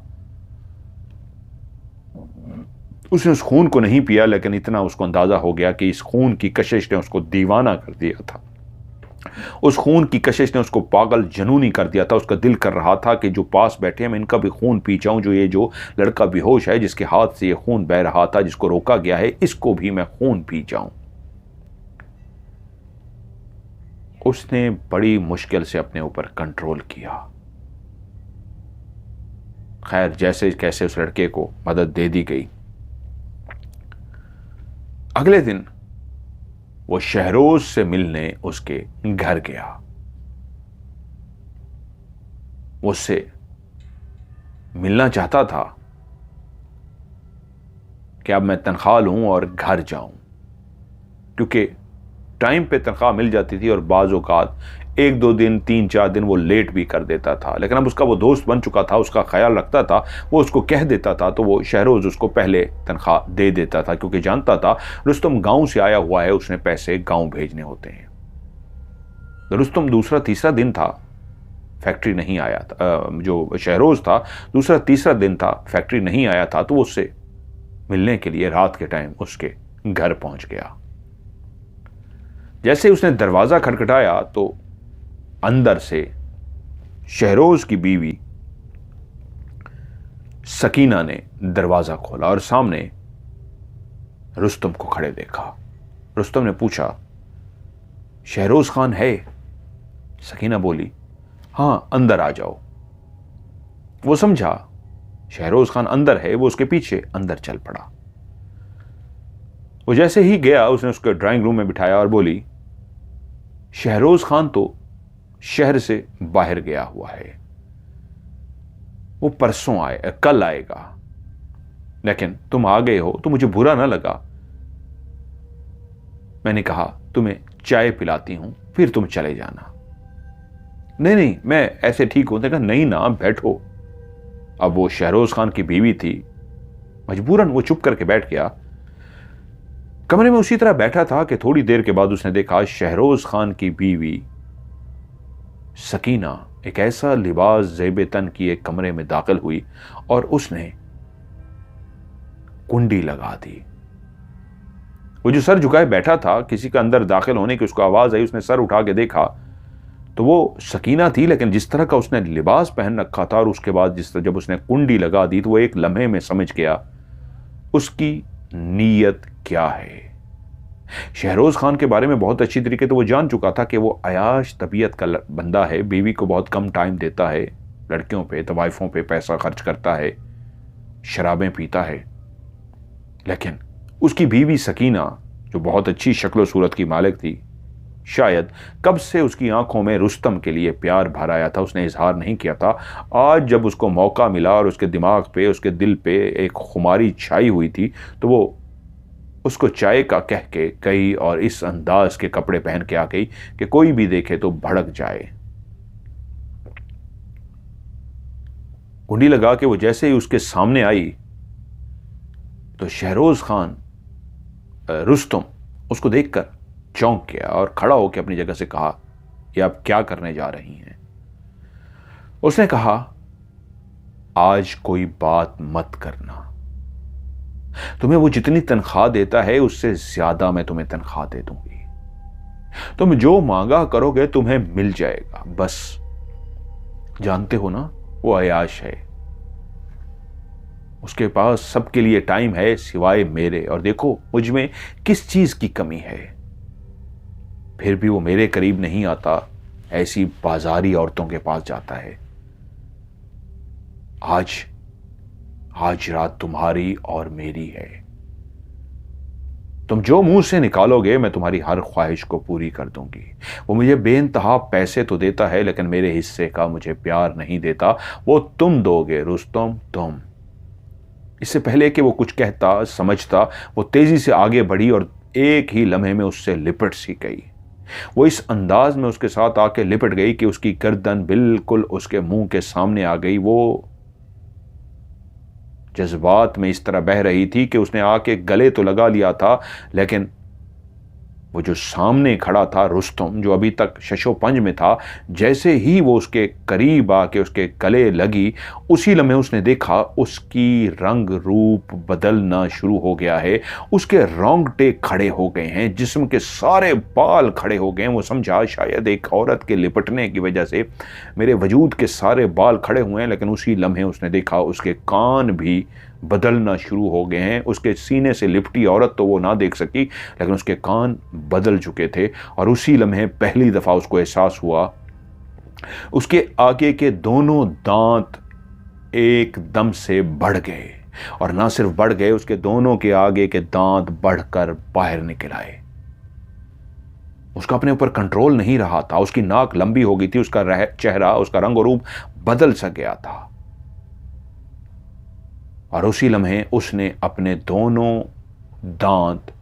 उसने उस खून को नहीं पिया, लेकिन इतना उसको अंदाजा हो गया कि इस खून की कशिश ने उसको दीवाना कर दिया था। उस खून की कशिश ने उसको पागल जनूनी कर दिया था। उसका दिल कर रहा था कि जो पास बैठे हैं मैं इनका भी खून पी जाऊं, जो लड़का बेहोश है जिसके हाथ से ये खून बह रहा था, जिसको रोका गया है, इसको भी मैं खून पी जाऊं। उसने बड़ी मुश्किल से अपने ऊपर कंट्रोल किया। खैर जैसे कैसे उस लड़के को मदद दे दी गई। अगले दिन वो शहरोज से मिलने उसके घर गया। उससे मिलना चाहता था कि अब मैं तनख्वाह लूं और घर जाऊं, क्योंकि टाइम पे तनख्वाह मिल जाती थी और बाज़ औक़ात 1-2 दिन 3-4 दिन वो लेट भी कर देता था। लेकिन अब उसका वो दोस्त बन चुका था, उसका ख्याल रखता था, वो उसको कह देता था तो वो शहरोज उसको पहले तनख्वाह दे देता था, क्योंकि जानता था रुस्तम गांव से आया हुआ है, उसने पैसे गांव भेजने होते हैं। तो रुस्तम दूसरा तीसरा दिन था फैक्ट्री नहीं आया था, जो शहरोज था दूसरा तीसरा दिन था फैक्ट्री नहीं आया था, तो वो उससे मिलने के लिए रात के टाइम उसके घर पहुंच गया। जैसे उसने दरवाजा खटखटाया तो अंदर से शहरोज की बीवी सकीना ने दरवाजा खोला और सामने रुस्तम को खड़े देखा। रुस्तम ने पूछा, शहरोज खान है? सकीना बोली, हां अंदर आ जाओ। वो समझा शहरोज खान अंदर है, वो उसके पीछे अंदर चल पड़ा। वो जैसे ही गया उसने उसको ड्राइंग रूम में बिठाया और बोली, शहरोज खान तो शहर से बाहर गया हुआ है, वो परसों कल आएगा, लेकिन तुम आ गए हो तो मुझे बुरा ना लगा। मैंने कहा तुम्हें चाय पिलाती हूं फिर तुम चले जाना। नहीं नहीं मैं ऐसे ठीक हूं। देखा नहीं ना, बैठो। अब वो शहरोज खान की बीवी थी, मजबूरन वो चुप करके बैठ गया। कमरे में उसी तरह बैठा था कि थोड़ी देर के बाद उसने देखा शहरोज खान की बीवी सकीना एक ऐसा लिबास ज़ेबे तन की एक कमरे में दाखिल हुई और उसने कुंडी लगा दी। वो जो सर झुकाए बैठा था, किसी का अंदर दाखिल होने की उसको आवाज आई, उसने सर उठा के देखा तो वो सकीना थी, लेकिन जिस तरह का उसने लिबास पहन रखा था और उसके बाद जिस तरह जब उसने कुंडी लगा दी तो वो एक लम्हे में समझ गया उसकी नीयत क्या है। शहरोज खान के बारे में बहुत अच्छी तरीके तो वो जान चुका था कि वो अयाश तबीयत का बंदा है, बीवी को बहुत कम टाइम देता है, लड़कियों पे तवाइफों पे पैसा खर्च करता है, शराबें पीता है। लेकिन उसकी बीवी सकीना जो बहुत अच्छी शक्ल सूरत की मालिक थी, शायद कब से उसकी आंखों में रुस्तम के लिए प्यार भर आया था, उसने इजहार नहीं किया था। आज जब उसको मौका मिला और उसके दिमाग पे उसके दिल पे एक खुमारी छाई हुई थी तो वो उसको चाय का कह के गई और इस अंदाज के कपड़े पहन के आ गई कि कोई भी देखे तो भड़क जाए। कुंडी लगा के वो जैसे ही उसके सामने आई तो शहरोज खान रुस्तम उसको देखकर चौंक गया और खड़ा होकर अपनी जगह से कहा, ये आप क्या करने जा रही हैं? उसने कहा, आज कोई बात मत करना, तुम्हें वो जितनी तनख्वाह देता है उससे ज्यादा मैं तुम्हें तनख्वाह दे दूंगी, तुम जो मांगा करोगे तुम्हें मिल जाएगा, बस जानते हो ना वो अयाश है, उसके पास सबके लिए टाइम है सिवाय मेरे, और देखो मुझ में किस चीज की कमी है, फिर भी वो मेरे करीब नहीं आता, ऐसी बाजारी औरतों के पास जाता है। आज रात तुम्हारी और मेरी है, तुम जो मुंह से निकालोगे मैं तुम्हारी हर ख्वाहिश को पूरी कर दूंगी। वो मुझे बेइंतहा पैसे तो देता है लेकिन मेरे हिस्से का मुझे प्यार नहीं देता, वो तुम दोगे रुस्तम, तुम। इससे पहले कि वो कुछ कहता समझता, वो तेजी से आगे बढ़ी और एक ही लम्हे में उससे लिपट सी गई। वो इस अंदाज में उसके साथ आके लिपट गई कि उसकी गर्दन बिल्कुल उसके मुंह के सामने आ गई। वो जज्बात में इस तरह बह रही थी कि उसने आके गले तो लगा लिया था, लेकिन वो जो सामने खड़ा था रुस्तम, जो अभी तक शशोपंज में था, जैसे ही वो उसके करीब आके उसके गले लगी, उसी लम्हे उसने देखा उसकी रंग रूप बदलना शुरू हो गया है। उसके रोंगटे खड़े हो गए हैं, जिस्म के सारे बाल खड़े हो गए हैं। वो समझा शायद एक औरत के लिपटने की वजह से मेरे वजूद के सारे बाल खड़े हुए हैं, लेकिन उसी लम्हे उसने देखा उसके कान भी बदलना शुरू हो गए हैं। उसके सीने से लिपटी औरत तो वो ना देख सकी, लेकिन उसके कान बदल चुके थे। और उसी लम्हे पहली दफा उसको एहसास हुआ उसके आगे के दोनों दांत एकदम से बढ़ गए, और ना सिर्फ बढ़ गए, उसके दोनों के आगे के दांत बढ़कर बाहर निकल आए। उसका अपने ऊपर कंट्रोल नहीं रहा था, उसकी नाक लंबी हो गई थी, उसका चेहरा, उसका रंग और रूप बदल सा गया था। और उसी लम्हे उसने अपने दोनों दांत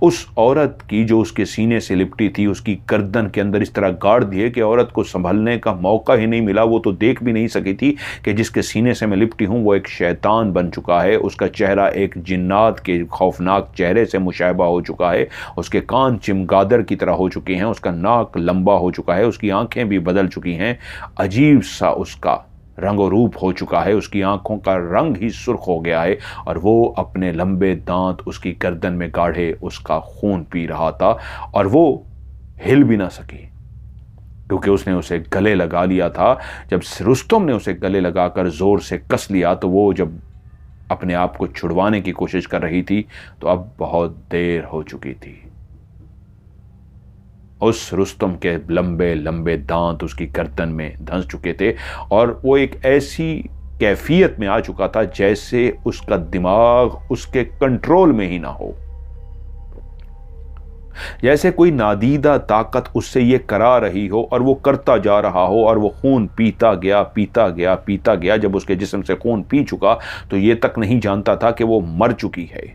उस औरत की जो उसके सीने से लिपटी थी उसकी गर्दन के अंदर इस तरह गाड़ दिए कि औरत को संभलने का मौका ही नहीं मिला। वो तो देख भी नहीं सकी थी कि जिसके सीने से मैं लिपटी हूं वो एक शैतान बन चुका है। उसका चेहरा एक जिन्नात के खौफनाक चेहरे से मुशायबा हो चुका है। उसके कान चिमगादड़ की तरह हो चुके हैं, उसका नाक लंबा हो चुका है, उसकी आंखें भी बदल चुकी हैं, अजीब सा उसका रंग और रूप हो चुका है, उसकी आंखों का रंग ही सुर्ख हो गया है, और वो अपने लंबे दांत उसकी गर्दन में गाढ़े उसका खून पी रहा था। और वो हिल भी ना सकी क्योंकि उसने उसे गले लगा लिया था। जब रुस्तम ने उसे गले लगाकर जोर से कस लिया तो वो जब अपने आप को छुड़वाने की कोशिश कर रही थी तो अब बहुत देर हो चुकी थी। उस रुस्तम के लंबे लंबे दांत उसकी गर्दन में धंस चुके थे, और वो एक ऐसी कैफियत में आ चुका था जैसे उसका दिमाग उसके कंट्रोल में ही ना हो, जैसे कोई नादीदा ताकत उससे ये करा रही हो और वो करता जा रहा हो, और वो खून पीता गया पीता गया पीता गया। जब उसके जिस्म से खून पी चुका तो ये तक नहीं जानता था कि वो मर चुकी है।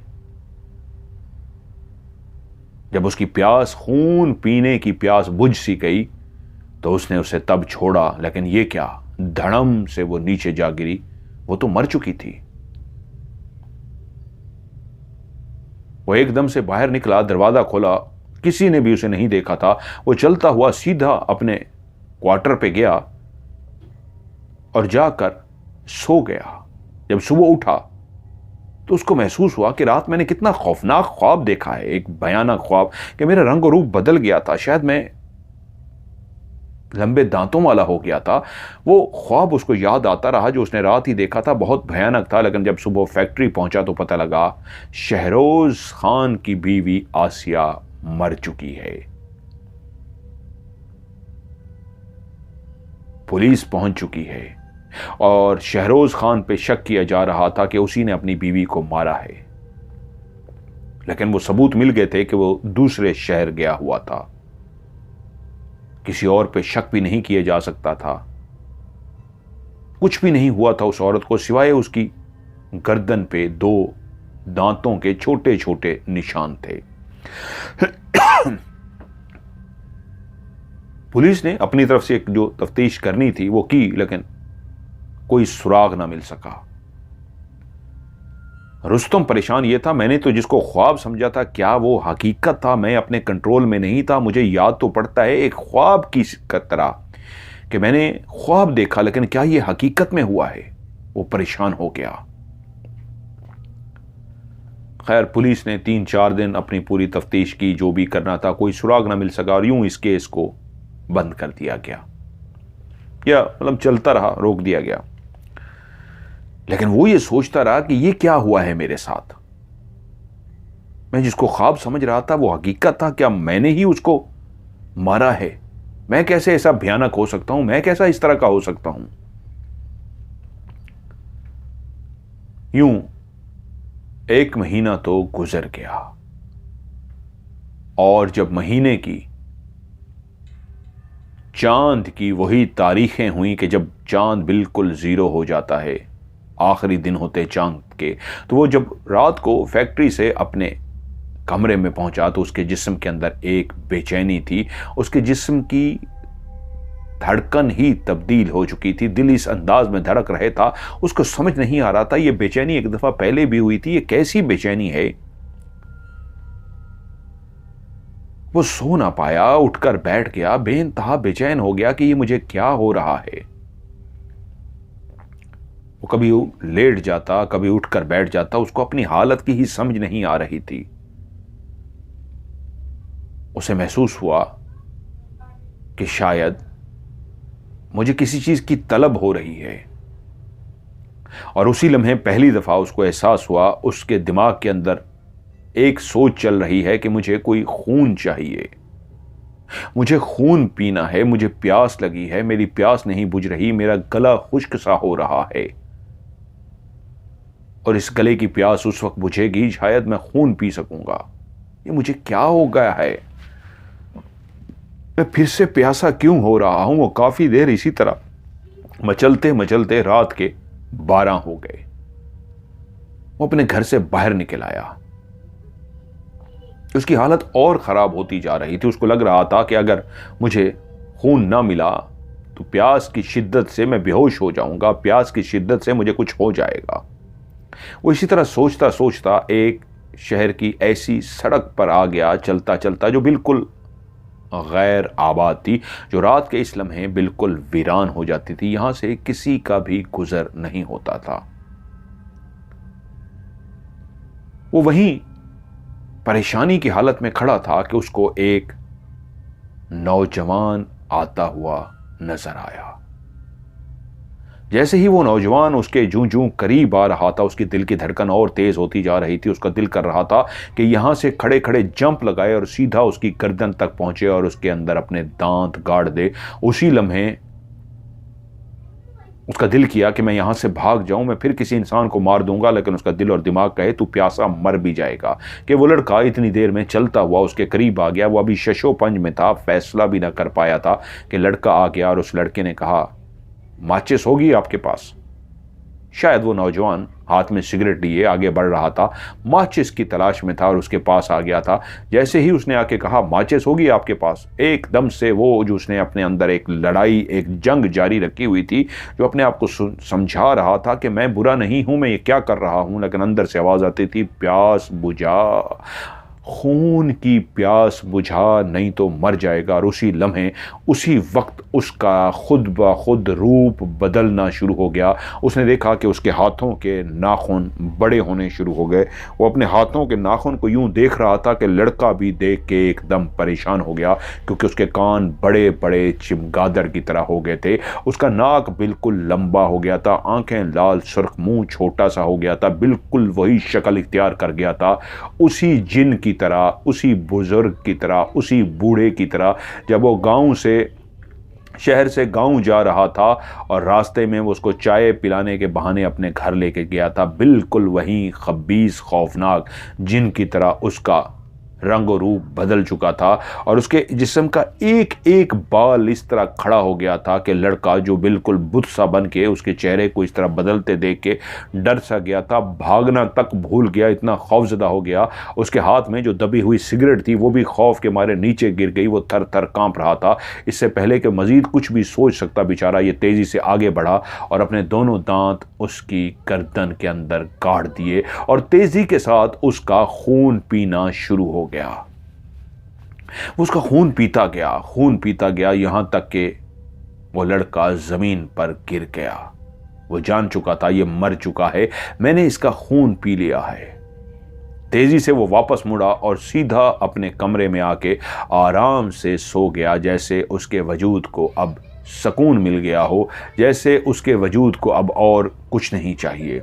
जब उसकी प्यास, खून पीने की प्यास बुझ सी गई तो उसने उसे तब छोड़ा, लेकिन ये क्या, धड़म से वो नीचे जा गिरी। वो तो मर चुकी थी। वो एकदम से बाहर निकला, दरवाजा खोला, किसी ने भी उसे नहीं देखा था। वो चलता हुआ सीधा अपने क्वार्टर पे गया और जाकर सो गया। जब सुबह उठा तो उसको महसूस हुआ कि रात मैंने कितना खौफनाक ख्वाब देखा है, एक भयानक ख्वाब कि मेरा रंग और रूप बदल गया था, शायद मैं लंबे दांतों वाला हो गया था। वो ख्वाब उसको याद आता रहा जो उसने रात ही देखा था, बहुत भयानक था। लेकिन जब सुबह फैक्ट्री पहुंचा तो पता लगा शहरोज खान की बीवी आसिया मर चुकी है। पुलिस पहुंच चुकी है और शहरोज खान पे शक किया जा रहा था कि उसी ने अपनी बीवी को मारा है, लेकिन वो सबूत मिल गए थे कि वो दूसरे शहर गया हुआ था। किसी और पे शक भी नहीं किया जा सकता था। कुछ भी नहीं हुआ था उस औरत को सिवाय उसकी गर्दन पे 2 दांतों के छोटे छोटे निशान थे। पुलिस ने अपनी तरफ से जो तफ्तीश करनी थी वो की, लेकिन कोई सुराग ना मिल सका। रुस्तम परेशान ये था, मैंने तो जिसको ख्वाब समझा था क्या वो हकीकत था? मैं अपने कंट्रोल में नहीं था। मुझे याद तो पड़ता है एक ख्वाब की तरह कि मैंने ख्वाब देखा, लेकिन क्या ये हकीकत में हुआ है? वो परेशान हो गया। खैर, पुलिस ने 3-4 दिन अपनी पूरी तफ्तीश की, जो भी करना था, कोई सुराग ना मिल सका और यूं इस केस को बंद कर दिया गया, या मतलब चलता रहा, रोक दिया गया। लेकिन वो ये सोचता रहा कि ये क्या हुआ है मेरे साथ? मैं जिसको ख्वाब समझ रहा था वो हकीकत था। क्या मैंने ही उसको मारा है? मैं कैसे ऐसा भयानक हो सकता हूं? मैं कैसा इस तरह का हो सकता हूं? यूं 1 महीना तो गुजर गया, और जब महीने की चांद की वही तारीखें हुई कि जब चांद बिल्कुल जीरो हो जाता है, आखिरी दिन होते चांद के, तो वो जब रात को फैक्ट्री से अपने कमरे में पहुंचा तो उसके जिस्म के अंदर एक बेचैनी थी। उसके जिस्म की धड़कन ही तब्दील हो चुकी थी। दिल इस अंदाज में धड़क रहे था, उसको समझ नहीं आ रहा था ये बेचैनी एक दफा पहले भी हुई थी, ये कैसी बेचैनी है? वो सो ना पाया, उठकर बैठ गया, बेइंतहा बेचैन हो गया कि ये मुझे क्या हो रहा है। वो कभी लेट जाता, कभी उठकर बैठ जाता, उसको अपनी हालत की ही समझ नहीं आ रही थी। उसे महसूस हुआ कि शायद मुझे किसी चीज की तलब हो रही है, और उसी लम्हे पहली दफा उसको एहसास हुआ, उसके दिमाग के अंदर एक सोच चल रही है कि मुझे कोई खून चाहिए, मुझे खून पीना है, मुझे प्यास लगी है, मेरी प्यास नहीं बुझ रही, मेरा गला खुश्क सा हो रहा है, और इस गले की प्यास उस वक्त बुझेगी शायद मैं खून पी सकूंगा। ये मुझे क्या हो गया है? मैं फिर से प्यासा क्यों हो रहा हूं? वो काफी देर इसी तरह मचलते मचलते रात के 12 हो गए। वो अपने घर से बाहर निकल आया। उसकी हालत और खराब होती जा रही थी। उसको लग रहा था कि अगर मुझे खून ना मिला तो प्यास की शिद्दत से मैं बेहोश हो जाऊंगा, प्यास की शिद्दत से मुझे कुछ हो जाएगा। वो इसी तरह सोचता सोचता एक शहर की ऐसी सड़क पर आ गया, चलता चलता, जो बिल्कुल गैर आबाद थी, जो रात के इस लम्हे बिल्कुल वीरान हो जाती थी। यहां से किसी का भी गुजर नहीं होता था। वो वहीं परेशानी की हालत में खड़ा था कि उसको एक नौजवान आता हुआ नजर आया। जैसे ही वो नौजवान उसके जूं जूं करीब आ रहा था, उसकी दिल की धड़कन और तेज होती जा रही थी। उसका दिल कर रहा था कि यहां से खड़े खड़े जंप लगाए और सीधा उसकी गर्दन तक पहुंचे और उसके अंदर अपने दांत गाड़ दे। उसी लम्हे उसका दिल किया कि मैं यहां से भाग जाऊं, मैं फिर किसी इंसान को मार दूंगा, लेकिन उसका दिल और दिमाग कहे तू प्यासा मर भी जाएगा। कि वो लड़का इतनी देर में चलता हुआ उसके करीब आ गया। वो अभी शशोपंज में था, फैसला भी ना कर पाया था कि लड़का आ गया, और उस लड़के ने कहा, माचिस होगी आपके पास? शायद वो नौजवान हाथ में सिगरेट लिए आगे बढ़ रहा था, माचिस की तलाश में था और उसके पास आ गया था। जैसे ही उसने आके कहा, माचिस होगी आपके पास, एकदम से वो जो उसने अपने अंदर एक लड़ाई, एक जंग जारी रखी हुई थी, जो अपने आप को समझा रहा था कि मैं बुरा नहीं हूं, मैं ये क्या कर रहा हूं, लेकिन अंदर से आवाज आती थी, प्यास बुझा, खून की प्यास बुझा, नहीं तो मर जाएगा। और उसी लम्हे, उसी वक्त उसका खुद ब खुद रूप बदलना शुरू हो गया। उसने देखा कि उसके हाथों के नाखून बड़े होने शुरू हो गए। वो अपने हाथों के नाखून को यूं देख रहा था कि लड़का भी देख के एकदम परेशान हो गया, क्योंकि उसके कान बड़े बड़े चिमगादड़ की तरह हो गए थे। उसका नाक बिल्कुल लंबा हो गया था, आंखें लाल सुर्ख, मुंह छोटा सा हो गया था, बिल्कुल वही शक्ल इख्तियार कर गया था, उसी जिन की तरह, उसी बुजुर्ग की तरह, उसी बूढ़े की तरह, जब वो शहर से गांव जा रहा था और रास्ते में वो उसको चाय पिलाने के बहाने अपने घर लेके गया था। बिल्कुल वही खबीस खौफनाक जिन की तरह उसका रंग और रूप बदल चुका था और उसके जिस्म का एक एक बाल इस तरह खड़ा हो गया था कि लड़का जो बिल्कुल बुत सा बन के उसके चेहरे को इस तरह बदलते देख के डर सा गया था, भागना तक भूल गया, इतना खौफजदा हो गया। उसके हाथ में जो दबी हुई सिगरेट थी वो भी खौफ के मारे नीचे गिर गई, वो थर थर कांप रहा था। इससे पहले कि मजीद कुछ भी सोच सकता बेचारा, ये तेजी से आगे बढ़ा और अपने दोनों दांत उसकी गर्दन के अंदर गाड़ दिए और तेजी के साथ उसका खून पीना शुरू हो गया। उसका खून पीता गया यहां तक कि वो लड़का जमीन पर गिर गया। वो जान चुका था ये मर चुका है, मैंने इसका खून पी लिया है। तेजी से वो वापस मुड़ा और सीधा अपने कमरे में आके आराम से सो गया, जैसे उसके वजूद को अब सुकून मिल गया हो, जैसे उसके वजूद को अब और कुछ नहीं चाहिए।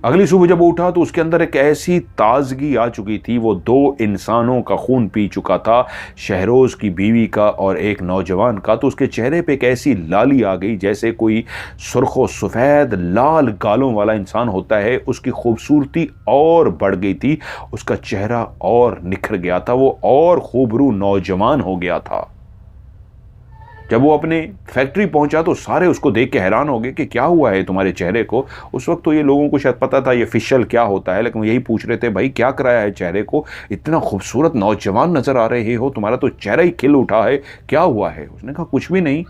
अगली सुबह जब वो उठा तो उसके अंदर एक ऐसी ताजगी आ चुकी थी, वो दो इंसानों का खून पी चुका था, शहरोज की बीवी का और एक नौजवान का। तो उसके चेहरे पे एक ऐसी लाली आ गई जैसे कोई सुर्खो सफ़ेद लाल गालों वाला इंसान होता है, उसकी खूबसूरती और बढ़ गई थी, उसका चेहरा और निखर गया था, वो और खूबरू नौजवान हो गया था। जब वो अपने फैक्ट्री पहुंचा तो सारे उसको देख के हैरान हो गए कि क्या हुआ है तुम्हारे चेहरे को। उस वक्त तो ये लोगों को शायद पता था ये फेशियल क्या होता है, लेकिन वो यही पूछ रहे थे, भाई क्या कराया है चेहरे को, इतना खूबसूरत नौजवान नजर आ रहे हो, तुम्हारा तो चेहरा ही खिल उठा है, क्या हुआ है। उसने कहा कुछ भी नहीं।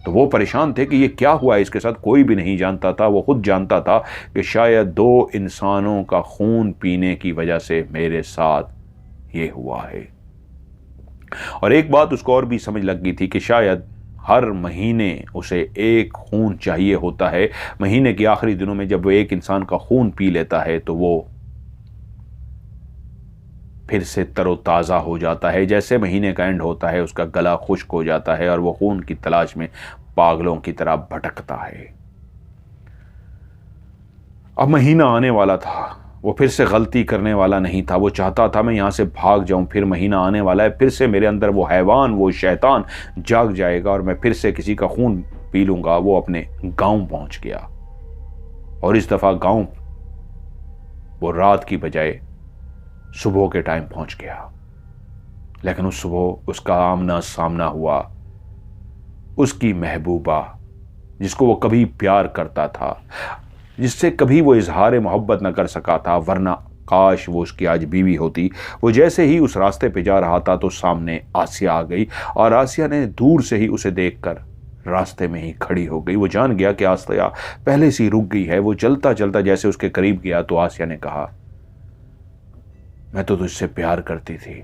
तो वो परेशान थे कि ये क्या हुआ है इसके साथ, कोई भी नहीं जानता था। वो खुद जानता था कि शायद दो इंसानों का खून पीने की वजह से मेरे साथ ये हुआ है। और एक बात उसको और भी समझ लग गई थी कि शायद हर महीने उसे एक खून चाहिए होता है। महीने के आखिरी दिनों में जब वो एक इंसान का खून पी लेता है तो वो फिर से तरोताज़ा हो जाता है। जैसे महीने का एंड होता है उसका गला खुश्क हो जाता है और वो खून की तलाश में पागलों की तरह भटकता है। अब महीना आने वाला था, वो फिर से गलती करने वाला नहीं था। वो चाहता था मैं यहाँ से भाग जाऊँ, फिर महीना आने वाला है, फिर से मेरे अंदर वो हैवान वो शैतान जाग जाएगा और मैं फिर से किसी का खून पी लूँगा। वो अपने गांव पहुँच गया और इस दफ़ा गांव वो रात की बजाय सुबह के टाइम पहुँच गया। लेकिन उस सुबह उसका आमना सामना हुआ उसकी महबूबा, जिसको वो कभी प्यार करता था, जिससे कभी वो इजहार मोहब्बत न कर सका था, वरना काश वो उसकी आज बीवी होती। वो जैसे ही उस रास्ते पे जा रहा था तो सामने आसिया आ गई और आसिया ने दूर से ही उसे देखकर रास्ते में ही खड़ी हो गई। वो जान गया कि आसिया पहले से ही रुक गई है। वो चलता चलता जैसे उसके करीब गया तो आसिया ने कहा, मैं तो तुझसे प्यार करती थी।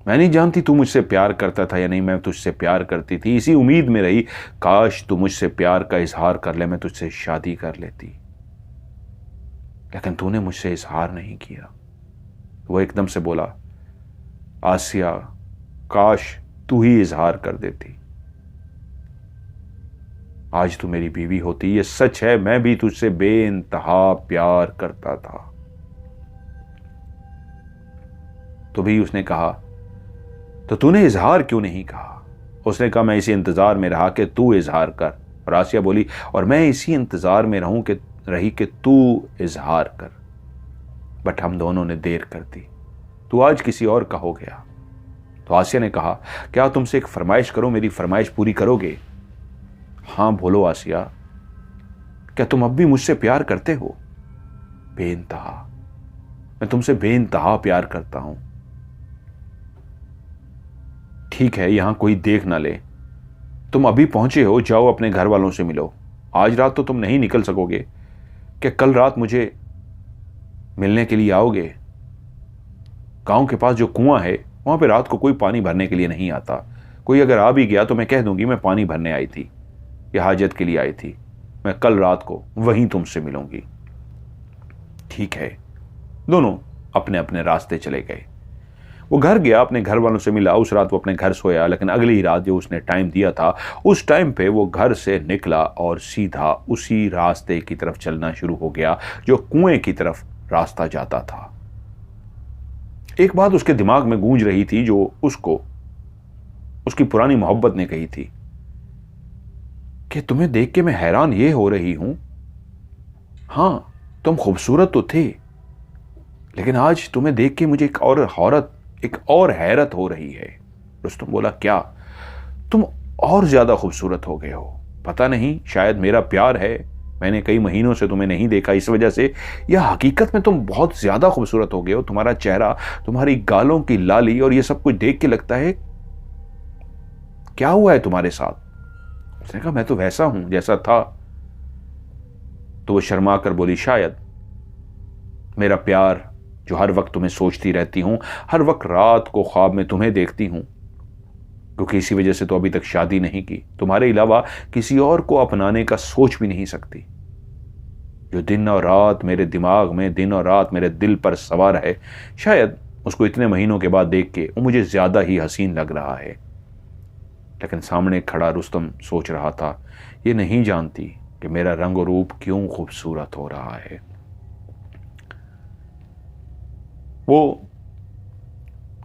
मैं नहीं जानती तू मुझसे प्यार करता था या नहीं, मैं तुझसे प्यार करती थी, इसी उम्मीद में रही काश तू मुझसे प्यार का इजहार कर ले, मैं तुझसे शादी कर लेती, लेकिन तूने मुझसे इजहार नहीं किया। वो एकदम से बोला, आसिया काश तू ही इजहार कर देती, आज तू मेरी बीवी होती। ये सच है, मैं भी तुझसे बेइंतहा प्यार करता था। तो भी उसने कहा, तो तूने इजहार क्यों नहीं कहा। उसने कहा, मैं इसी इंतजार में रहा कि तू इजहार कर। और आसिया बोली, और मैं इसी इंतजार में रही कि तू इजहार कर, बट हम दोनों ने देर कर दी, तू आज किसी और का हो गया। तो आसिया ने कहा, क्या तुमसे एक फरमाइश करो, मेरी फरमाइश पूरी करोगे। हाँ बोलो आसिया, क्या तुम अब भी मुझसे प्यार करते हो। बेइंतहा, मैं तुमसे बेइंतहा प्यार करता हूं। ठीक है, यहां कोई देख ना ले, तुम अभी पहुंचे हो, जाओ अपने घर वालों से मिलो। आज रात तो तुम नहीं निकल सकोगे, क्या कल रात मुझे मिलने के लिए आओगे। गांव के पास जो कुआं है वहां पे रात को कोई पानी भरने के लिए नहीं आता, कोई अगर आ भी गया तो मैं कह दूंगी मैं पानी भरने आई थी या हाजत के लिए आई थी, मैं कल रात को वहीं तुमसे मिलूंगी। ठीक है। दोनों अपने अपने रास्ते चले गए। वो घर गया, अपने घर वालों से मिला। उस रात वो अपने घर सोया, लेकिन अगली ही रात जो उसने टाइम दिया था उस टाइम पे वो घर से निकला और सीधा उसी रास्ते की तरफ चलना शुरू हो गया जो कुएं की तरफ रास्ता जाता था। एक बात उसके दिमाग में गूंज रही थी जो उसको उसकी पुरानी मोहब्बत ने कही थी कि तुम्हें देख के मैं हैरान ये हो रही हूं, हाँ तुम खूबसूरत तो थे, लेकिन आज तुम्हें देख के मुझे एक और हैरत हो रही है। रुस्तम बोला, क्या? तुम और ज्यादा खूबसूरत हो गए हो। पता नहीं, शायद मेरा प्यार है, मैंने कई महीनों से तुम्हें नहीं देखा इस वजह से, या हकीकत में तुम बहुत ज्यादा खूबसूरत हो गए हो। तुम्हारा चेहरा, तुम्हारी गालों की लाली और ये सब कुछ देख के लगता है, क्या हुआ है तुम्हारे साथ? उसने कहा, मैं तो वैसा हूं जैसा था। तो वो शर्मा कर बोली, शायद मेरा प्यार जो हर वक्त तुम्हें सोचती रहती हूं, हर वक्त रात को ख्वाब में तुम्हें देखती हूं, क्योंकि इसी वजह से तो अभी तक शादी नहीं की, तुम्हारे अलावा किसी और को अपनाने का सोच भी नहीं सकती। जो दिन और रात मेरे दिमाग में, दिन और रात मेरे दिल पर सवार है, शायद उसको इतने महीनों के बाद देख के वो मुझे ज्यादा ही हसीन लग रहा है। लेकिन सामने खड़ा रुस्तम सोच रहा था, ये नहीं जानती कि मेरा रंग और रूप क्यों खूबसूरत हो रहा है। वो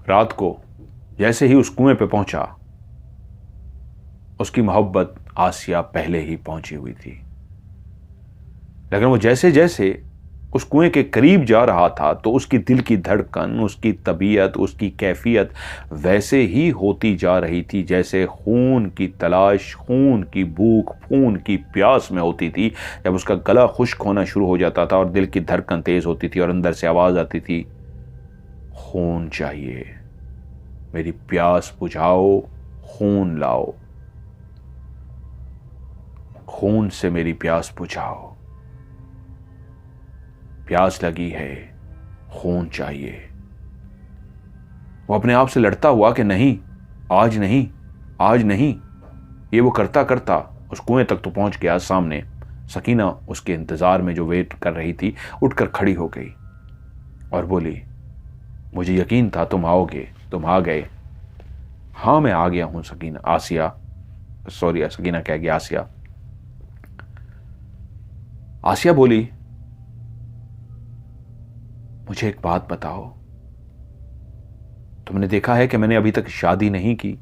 रात को जैसे ही उस कुएं पे पहुंचा, उसकी मोहब्बत आसिया पहले ही पहुंची हुई थी। लेकिन वो जैसे जैसे उस कुएं के करीब जा रहा था तो उसकी दिल की धड़कन, उसकी तबीयत, उसकी कैफियत वैसे ही होती जा रही थी जैसे खून की तलाश, खून की भूख, खून की प्यास में होती थी। जब उसका गला खुश्क होना शुरू हो जाता था और दिल की धड़कन तेज होती थी और अंदर से आवाज आती थी, खून चाहिए, मेरी प्यास बुझाओ, खून लाओ, खून से मेरी प्यास बुझाओ, प्यास लगी है, खून चाहिए। वो अपने आप से लड़ता हुआ कि नहीं, आज नहीं, आज नहीं। ये वो करता करता उस कुएं तक तो पहुंच गया। सामने सकीना उसके इंतजार में जो वेट कर रही थी, उठकर खड़ी हो गई और बोली, मुझे यकीन था तुम आओगे, तुम आ गए। हाँ, मैं आ गया हूं सकीना। सकीना कह गया आसिया। आसिया बोली, मुझे एक बात बताओ, तुमने देखा है कि मैंने अभी तक शादी नहीं की,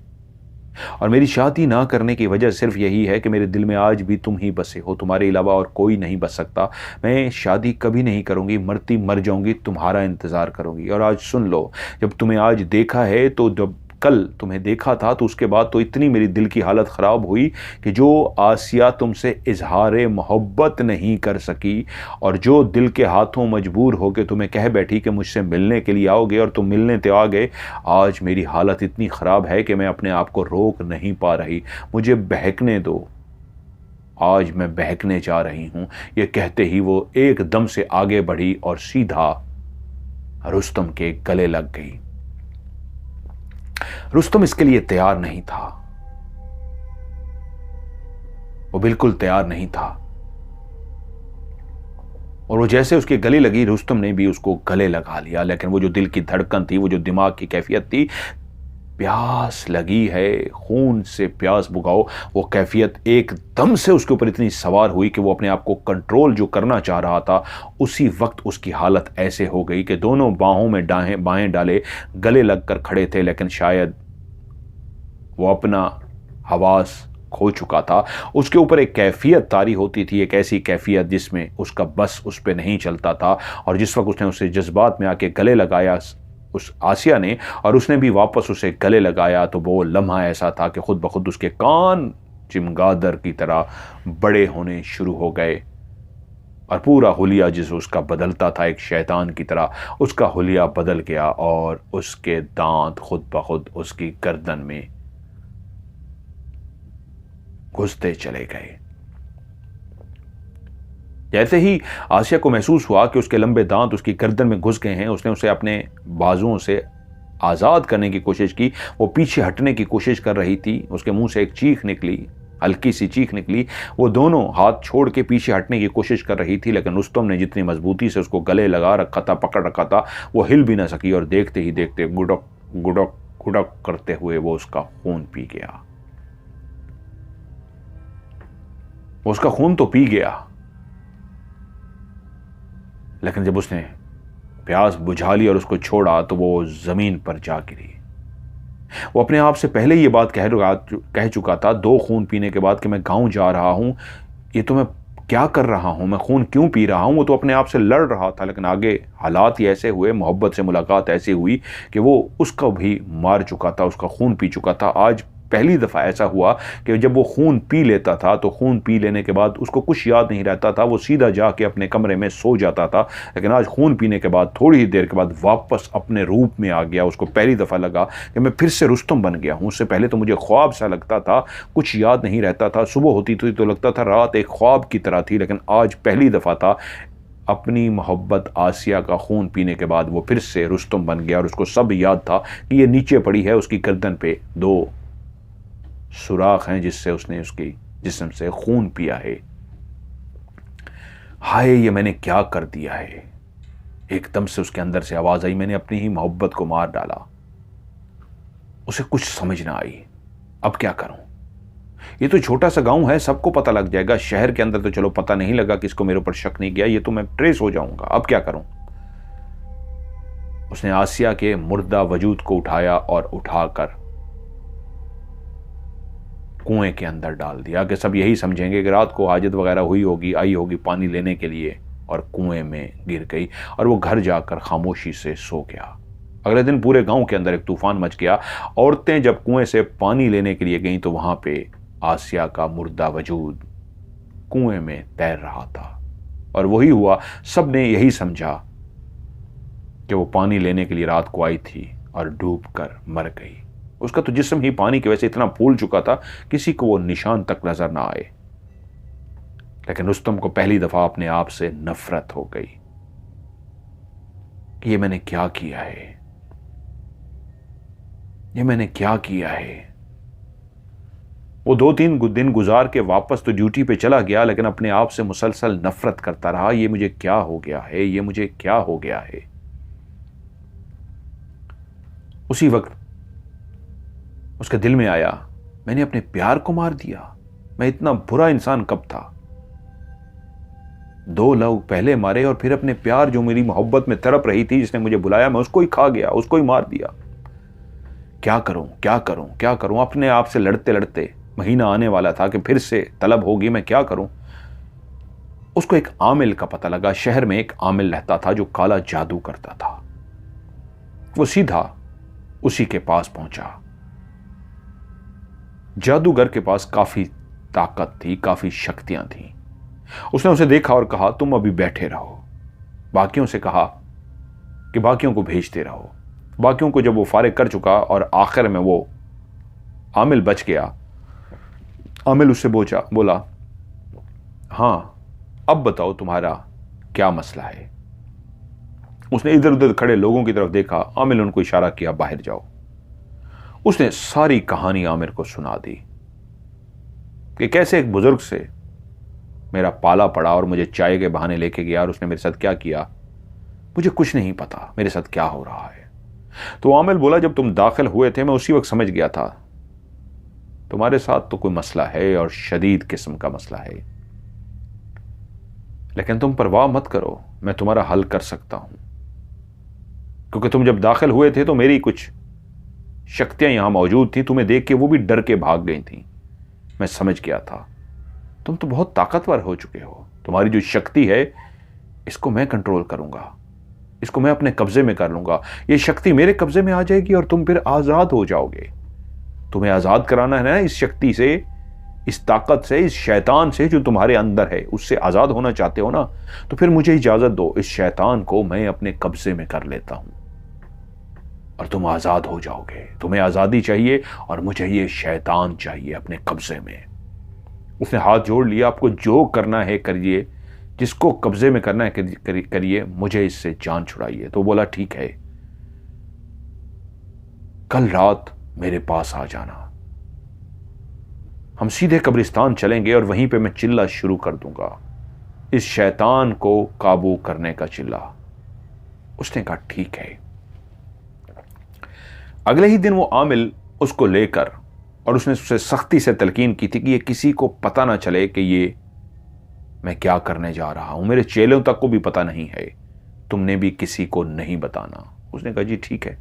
और मेरी शादी ना करने की वजह सिर्फ यही है कि मेरे दिल में आज भी तुम ही बसे हो, तुम्हारे अलावा और कोई नहीं बस सकता। मैं शादी कभी नहीं करूंगी, मरती मर जाऊंगी, तुम्हारा इंतजार करूंगी। और आज सुन लो, जब तुम्हें आज देखा है, तो जब कल तुम्हें देखा था तो उसके बाद तो इतनी मेरी दिल की हालत ख़राब हुई कि जो आसिया तुमसे इजहार मोहब्बत नहीं कर सकी, और जो दिल के हाथों मजबूर होकर तुम्हें कह बैठी कि मुझसे मिलने के लिए आओगे और तुम मिलने तो आ गए, आज मेरी हालत इतनी ख़राब है कि मैं अपने आप को रोक नहीं पा रही। मुझे बहकने दो, आज मैं बहकने जा रही हूँ। ये कहते ही वो एकदम से आगे बढ़ी और सीधा रुस्तम के गले लग गई। रुस्तम इसके लिए तैयार नहीं था, वो बिल्कुल तैयार नहीं था। और वो जैसे उसके गले लगी, रुस्तम ने भी उसको गले लगा लिया। लेकिन वो जो दिल की धड़कन थी, वो जो दिमाग की कैफियत थी, प्यास लगी है, खून से प्यास बुझाओ, वो कैफियत एकदम से उसके ऊपर इतनी सवार हुई कि वो अपने आप को कंट्रोल जो करना चाह रहा था, उसी वक्त उसकी हालत ऐसे हो गई कि दोनों बाहों में बाएं डाले गले लगकर खड़े थे। लेकिन शायद वो अपना हवास खो चुका था। उसके ऊपर एक कैफियत तारी होती थी, एक ऐसी कैफियत जिसमें उसका बस उस पर नहीं चलता था। और जिस वक्त उसने उसे जज्बात में आके गले लगाया उस आसिया ने, और उसने भी वापस उसे गले लगाया, तो वो लम्हा ऐसा था कि खुद ब खुद उसके कान चिमगादड़ की तरह बड़े होने शुरू हो गए। और पूरा हुलिया जिस उसका बदलता था एक शैतान की तरह, उसका हुलिया बदल गया और उसके दांत खुद ब खुद उसकी गर्दन में घुसते चले गए। जैसे ही आसिया को महसूस हुआ कि उसके लंबे दांत उसकी गर्दन में घुस गए हैं, उसने उसे अपने बाजुओं से आजाद करने की कोशिश की। वो पीछे हटने की कोशिश कर रही थी, उसके मुंह से एक चीख निकली, हल्की सी चीख निकली। वो दोनों हाथ छोड़ के पीछे हटने की कोशिश कर रही थी, लेकिन रुस्तम ने जितनी मजबूती से उसको गले लगा रखा था, पकड़ रखा था, वो हिल भी ना सकी। और देखते ही देखते गुडक गुडक गुडक करते हुए वो उसका खून पी गया। उसका खून तो पी गया, लेकिन जब उसने प्यास बुझा ली और उसको छोड़ा तो वो जमीन पर जा गिरी। वो अपने आप से पहले ये बात कह चुका था 2 खून पीने के बाद कि मैं गांव जा रहा हूं, ये तो मैं क्या कर रहा हूं, मैं खून क्यों पी रहा हूं। वो तो अपने आप से लड़ रहा था, लेकिन आगे हालात ही ऐसे हुए, मोहब्बत से मुलाकात ऐसी हुई कि वो उसका भी मार चुका था, उसका खून पी चुका था। आज पहली दफ़ा ऐसा हुआ कि जब वो खून पी लेता था तो खून पी लेने के बाद उसको कुछ याद नहीं रहता था, वो सीधा जाके अपने कमरे में सो जाता था। लेकिन आज खून पीने के बाद थोड़ी ही देर के बाद वापस अपने रूप में आ गया। उसको पहली दफ़ा लगा कि मैं फिर से रुस्तम बन गया हूँ। उससे पहले तो मुझे ख्वाब सा लगता था, कुछ याद नहीं रहता था, सुबह होती थी तो लगता था रात एक ख्वाब की तरह थी। लेकिन आज पहली दफ़ा था अपनी मोहब्बत आसिया का खून पीने के बाद वो फिर से रुस्तम बन गया। और उसको सब याद था कि ये नीचे पड़ी है, उसकी गर्दन पे 2 सुराख हैं जिससे उसने उसकी जिस्म से खून पिया है। हाय, ये मैंने क्या कर दिया है। एकदम से उसके अंदर से आवाज आई, मैंने अपनी ही मोहब्बत को मार डाला। उसे कुछ समझ ना आई, अब क्या करूं। ये तो छोटा सा गांव है, सबको पता लग जाएगा। शहर के अंदर तो चलो पता नहीं लगा, किसको मेरे ऊपर शक नहीं किया, ये तो मैं ट्रेस हो जाऊंगा। अब क्या करूं। उसने आसिया के मुर्दा वजूद को उठाया और उठाकर कुएं के अंदर डाल दिया कि सब यही समझेंगे कि रात को हाजत वगैरह हुई होगी, आई होगी पानी लेने के लिए और कुएं में गिर गई। और वो घर जाकर खामोशी से सो गया। अगले दिन पूरे गांव के अंदर एक तूफान मच गया। औरतें जब कुएं से पानी लेने के लिए गईं तो वहां पे आसिया का मुर्दा वजूद कुएं में तैर रहा था। और वही हुआ, सब ने यही समझा कि वो पानी लेने के लिए रात को आई थी और डूब कर मर गई। उसका तो जिस्म ही पानी की वजह से इतना फूल चुका था, किसी को वो निशान तक नजर ना आए। लेकिन रुस्तम को पहली दफा अपने आप से नफरत हो गई कि ये मैंने क्या किया है, ये मैंने क्या किया है। वो 2-3 दिन गुजार के वापस तो ड्यूटी पे चला गया, लेकिन अपने आप से मुसलसल नफरत करता रहा। ये मुझे क्या हो गया है, ये मुझे क्या हो गया है। उसी वक्त उसके दिल में आया, मैंने अपने प्यार को मार दिया। मैं इतना बुरा इंसान कब था। 2 लोग पहले मारे और फिर अपने प्यार, जो मेरी मोहब्बत में तड़प रही थी, जिसने मुझे बुलाया, मैं उसको ही खा गया, उसको ही मार दिया। क्या करूं, क्या करूं, क्या करूं। अपने आप से लड़ते लड़ते महीना आने वाला था कि फिर से तलब होगी, मैं क्या करूं। उसको एक आमिल का पता लगा। शहर में एक आमिल रहता था जो काला जादू करता था। वो सीधा उसी के पास पहुंचा। जादूगर के पास काफी ताकत थी, काफी शक्तियां थीं। उसने उसे देखा और कहा, तुम अभी बैठे रहो। बाकियों से कहा कि बाकियों को भेजते रहो। बाकियों को जब वो फारिग कर चुका और आखिर में वो आमिल बच गया, आमिल उससे बोला, हां अब बताओ तुम्हारा क्या मसला है। उसने इधर उधर खड़े लोगों की तरफ देखा। आमिल उनको इशारा किया, बाहर जाओ। उसने सारी कहानी आमिर को सुना दी कि कैसे एक बुजुर्ग से मेरा पाला पड़ा और मुझे चाय के बहाने लेके गया और उसने मेरे साथ क्या किया, मुझे कुछ नहीं पता मेरे साथ क्या हो रहा है। तो आमिर बोला, जब तुम दाखिल हुए थे मैं उसी वक्त समझ गया था तुम्हारे साथ तो कोई मसला है और शदीद किस्म का मसला है। लेकिन तुम परवाह मत करो, मैं तुम्हारा हल कर सकता हूं। क्योंकि तुम जब दाखिल हुए थे तो मेरी कुछ शक्तियां यहां मौजूद थी, तुम्हें देख के वो भी डर के भाग गई थी। मैं समझ गया था तुम तो बहुत ताकतवर हो चुके हो। तुम्हारी जो शक्ति है इसको मैं कंट्रोल करूंगा, इसको मैं अपने कब्जे में कर लूंगा। ये शक्ति मेरे कब्जे में आ जाएगी और तुम फिर आजाद हो जाओगे। तुम्हें आजाद कराना है ना इस शक्ति से, इस ताकत से, इस शैतान से जो तुम्हारे अंदर है, उससे आजाद होना चाहते हो ना, तो फिर मुझे इजाजत दो, इस शैतान को मैं अपने कब्जे में कर लेता हूं और तुम आजाद हो जाओगे। तुम्हें आजादी चाहिए और मुझे ये शैतान चाहिए अपने कब्जे में। उसने हाथ जोड़ लिया, आपको जो करना है करिए, जिसको कब्जे में करना है करिए, मुझे इससे जान छुड़ाइए। तो बोला, ठीक है, कल रात मेरे पास आ जाना, हम सीधे कब्रिस्तान चलेंगे और वहीं पे मैं चिल्ला शुरू कर दूंगा, इस शैतान को काबू करने का चिल्ला। उसने कहा, ठीक है। अगले ही दिन वो आमिल उसको लेकर, और उसने उससे सख्ती से तलकीन की थी कि ये किसी को पता ना चले कि ये मैं क्या करने जा रहा हूं, मेरे चेलों तक को भी पता नहीं है, तुमने भी किसी को नहीं बताना। उसने कहा, जी ठीक है।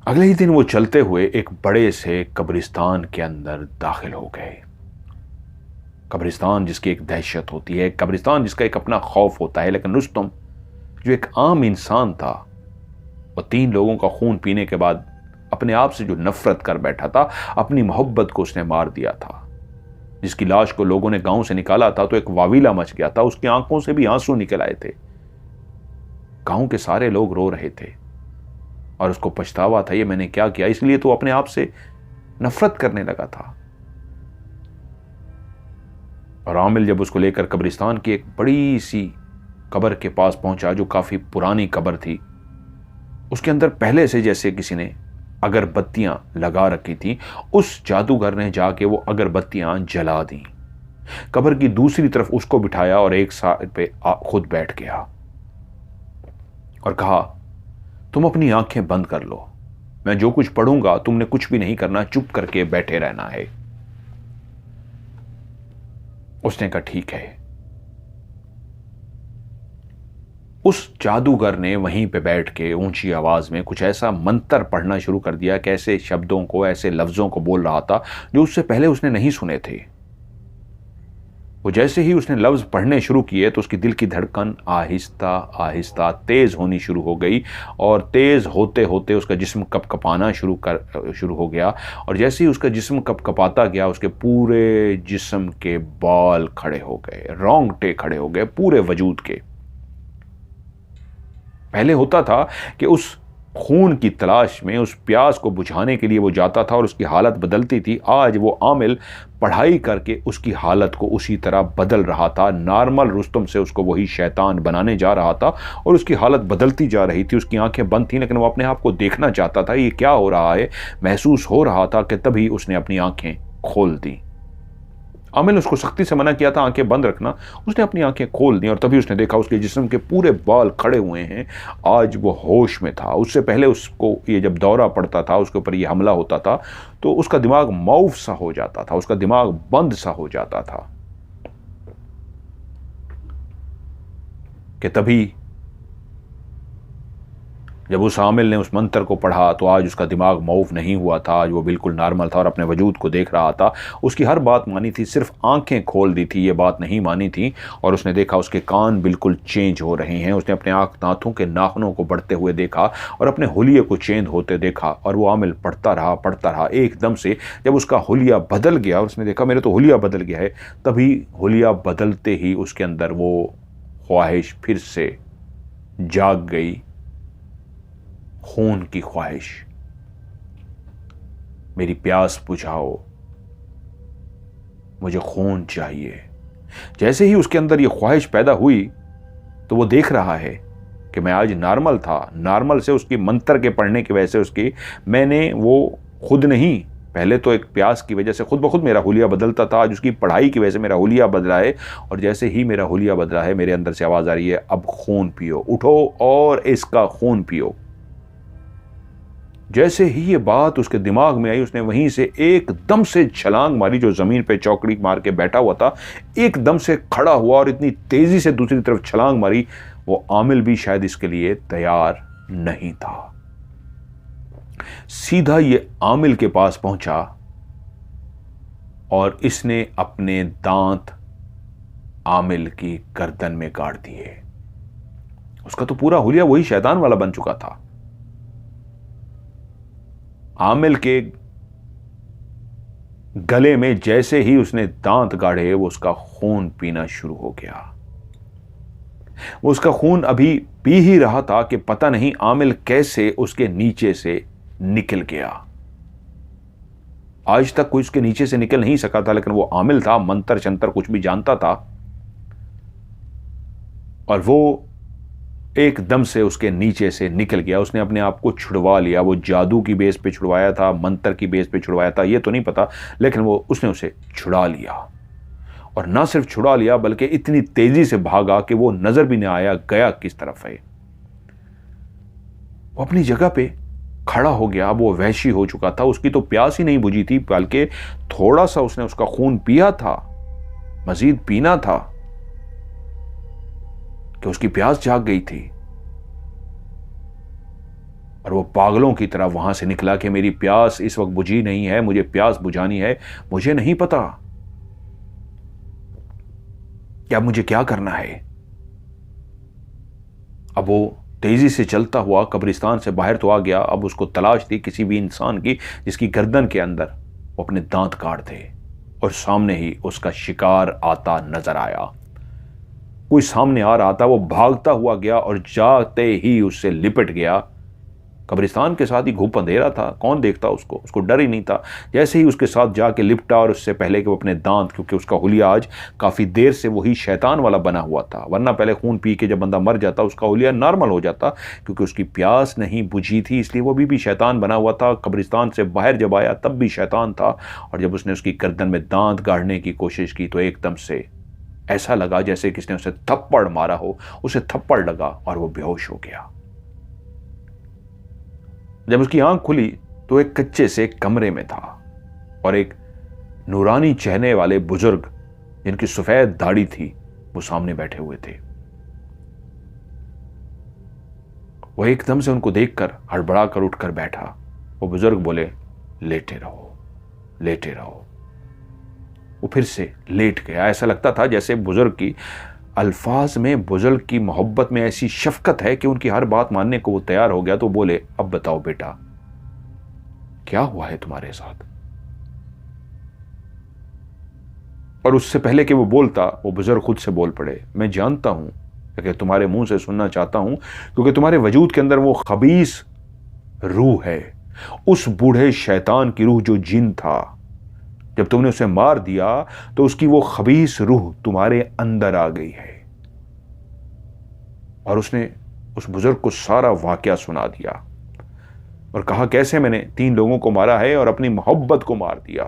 अगले ही दिन वो चलते हुए एक बड़े से कब्रिस्तान के अंदर दाखिल हो गए। कब्रिस्तान जिसकी एक दहशत होती है, कब्रिस्तान जिसका एक अपना खौफ होता है, लेकिन रुस्तम जो एक आम इंसान था, और 3 लोगों का खून पीने के बाद अपने आप से जो नफरत कर बैठा था, अपनी मोहब्बत को उसने मार दिया था। जिसकी लाश को लोगों ने गांव से निकाला था तो एक वावीला मच गया था, उसकी आंखों से भी आंसू निकल आए थे। गांव के सारे लोग रो रहे थे और उसको पछतावा था, ये मैंने क्या किया। इसलिए तो अपने आप से नफरत करने लगा था। और आमिल जब उसको लेकर कब्रिस्तान की एक बड़ी सी कब्र के पास पहुंचा, जो काफी पुरानी कब्र थी, उसके अंदर पहले से जैसे किसी ने अगरबत्तियां लगा रखी थी, उस जादूगर ने जाके वो अगरबत्तियां जला दी। कब्र की दूसरी तरफ उसको बिठाया और एक साइड पे खुद बैठ गया और कहा, तुम अपनी आंखें बंद कर लो, मैं जो कुछ पढ़ूंगा तुमने कुछ भी नहीं करना, चुप करके बैठे रहना है। उसने कहा ठीक है। उस जादूगर ने वहीं पे बैठ के ऊंची आवाज में कुछ ऐसा मंत्र पढ़ना शुरू कर दिया कि ऐसे शब्दों को, ऐसे लफ्जों को बोल रहा था जो उससे पहले उसने नहीं सुने थे। वो जैसे ही उसने लफ्ज पढ़ने शुरू किए तो उसकी दिल की धड़कन आहिस्ता आहिस्ता तेज होनी शुरू हो गई, और तेज होते होते उसका जिस्म कपकपाना शुरू हो गया। और जैसे ही उसका जिस्म कपकपाता गया, उसके पूरे जिस्म के बाल खड़े हो गए, रोंगटे खड़े हो गए पूरे वजूद के। पहले होता था कि उस खून की तलाश में, उस प्यास को बुझाने के लिए वो जाता था और उसकी हालत बदलती थी। आज वो आमिल पढ़ाई करके उसकी हालत को उसी तरह बदल रहा था। नॉर्मल रुस्तम से उसको वही शैतान बनाने जा रहा था और उसकी हालत बदलती जा रही थी। उसकी आंखें बंद थीं, लेकिन वो अपने आप को देखना चाहता था, ये क्या हो रहा है, महसूस हो रहा था कि तभी उसने अपनी आंखें खोल दी। आमिल उसको सख्ती से मना किया था आंखें बंद रखना, उसने अपनी आंखें खोल दी और तभी उसने देखा उसके जिस्म के पूरे बाल खड़े हुए हैं। आज वो होश में था। उससे पहले उसको ये जब दौरा पड़ता था, उसके ऊपर ये हमला होता था, तो उसका दिमाग मौफ सा हो जाता था, उसका दिमाग बंद सा हो जाता था। कि तभी जब उस आमिल ने उस मंत्र को पढ़ा तो आज उसका दिमाग मौफ नहीं हुआ था, आज वो बिल्कुल नॉर्मल था और अपने वजूद को देख रहा था। उसकी हर बात मानी थी, सिर्फ आंखें खोल दी थी, ये बात नहीं मानी थी। और उसने देखा उसके कान बिल्कुल चेंज हो रहे हैं। उसने अपने दांतों के नाखूनों को बढ़ते हुए देखा और अपने हुलिये को चेंज होते देखा। और वो आमिल पढ़ता रहा। एकदम से जब उसका हुलिया बदल गया, उसने देखा मेरे तो हुलिया बदल गया है, तभी हुलिया बदलते ही उसके अंदर वो ख्वाहिश फिर से जाग गई, खून की ख्वाहिश। मेरी प्यास बुझाओ, मुझे खून चाहिए। जैसे ही उसके अंदर ये ख्वाहिश पैदा हुई तो वो देख रहा है कि मैं आज नॉर्मल था। नॉर्मल से उसकी मंत्र के पढ़ने की वजह से उसकी, मैंने वो खुद नहीं, पहले तो एक प्यास की वजह से खुद ब खुद मेरा हुलिया बदलता था, आज उसकी पढ़ाई की वजह से मेरा हुलिया बदला है। और जैसे ही मेरा हुलिया बदला है, मेरे अंदर से आवाज़ आ रही है, अब खून पियो, उठो और इसका खून पियो। जैसे ही ये बात उसके दिमाग में आई, उसने वहीं से एकदम से छलांग मारी। जो जमीन पे चौकड़ी मार के बैठा हुआ था, एकदम से खड़ा हुआ और इतनी तेजी से दूसरी तरफ छलांग मारी, वो आमिल भी शायद इसके लिए तैयार नहीं था। सीधा ये आमिल के पास पहुंचा और इसने अपने दांत आमिल की गर्दन में गाड़ दिए। उसका तो पूरा हुलिया वही शैतान वाला बन चुका था। आमिल के गले में जैसे ही उसने दांत गाड़े, वो उसका खून पीना शुरू हो गया। वो उसका खून अभी पी ही रहा था कि पता नहीं आमिल कैसे उसके नीचे से निकल गया। आज तक कोई उसके नीचे से निकल नहीं सका था, लेकिन वो आमिल था, मंत्र शंतर कुछ भी जानता था, और वो एकदम से उसके नीचे से निकल गया। उसने अपने आप को छुड़वा लिया। वो जादू की बेस पे छुड़वाया था, मंत्र की बेस पे छुड़वाया था, ये तो नहीं पता, लेकिन उसने उसे छुड़ा लिया। और ना सिर्फ छुड़ा लिया, बल्कि इतनी तेजी से भागा कि वो नजर भी नहीं आया गया किस तरफ है। वो अपनी जगह पे खड़ा हो गया। वो वहशी हो चुका था, उसकी तो प्यास ही नहीं बुझी थी, बल्कि थोड़ा सा उसने उसका खून पिया था, मजीद पीना था कि उसकी प्यास जाग गई थी। और वो पागलों की तरह वहां से निकला कि मेरी प्यास इस वक्त बुझी नहीं है, मुझे प्यास बुझानी है, मुझे नहीं पता। कि अब मुझे क्या करना है। अब वो तेजी से चलता हुआ कब्रिस्तान से बाहर तो आ गया, अब उसको तलाश थी किसी भी इंसान की जिसकी गर्दन के अंदर वो अपने दांत काट थे। और सामने ही उसका शिकार आता नजर आया। कोई सामने आ रहा था, वो भागता हुआ गया और जाते ही उससे लिपट गया। कब्रिस्तान के साथ ही घुप अंधेरा था, कौन देखता उसको, उसको डर ही नहीं था। जैसे ही उसके साथ जाके लिपटा और उससे पहले कि वो अपने दांत, क्योंकि उसका हुलिया आज काफ़ी देर से वही शैतान वाला बना हुआ था, वरना पहले खून पी के जब बंदा मर जाता उसका हुलिया नॉर्मल हो जाता, क्योंकि उसकी प्यास नहीं बुझी थी, इसलिए वो भी शैतान बना हुआ था। कब्रिस्तान से बाहर जब आया तब भी शैतान था। और जब उसने उसकी गर्दन में दांत गाड़ने की कोशिश की तो एकदम से ऐसा लगा जैसे किसने उसे थप्पड़ मारा हो। उसे थप्पड़ लगा और वो बेहोश हो गया। जब उसकी आंख खुली तो एक कच्चे से कमरे में था और एक नूरानी चेहरे वाले बुजुर्ग जिनकी सफेद दाढ़ी थी वो सामने बैठे हुए थे। वो एकदम से उनको देखकर हड़बड़ा कर उठकर बैठा। वो बुजुर्ग बोले, लेटे रहो, लेटे रहो। वो फिर से लेट गया। ऐसा लगता था जैसे बुजुर्ग की अल्फाज में, बुजुर्ग की मोहब्बत में ऐसी शफकत है कि उनकी हर बात मानने को वो तैयार हो गया। तो बोले, अब बताओ बेटा, क्या हुआ है तुम्हारे साथ। और उससे पहले कि वो बोलता, वो बुजुर्ग खुद से बोल पड़े, मैं जानता हूं, लेकिन तुम्हारे मुंह से सुनना चाहता हूं, क्योंकि तुम्हारे वजूद के अंदर वो खबीस रूह है, उस बूढ़े शैतान की रूह जो जिन था। जब तुमने उसे मार दिया तो उसकी वो खबीस रूह तुम्हारे अंदर आ गई है। और उसने उस बुजुर्ग को सारा वाकया सुना दिया और कहा कैसे मैंने 3 लोगों को मारा है और अपनी मोहब्बत को मार दिया।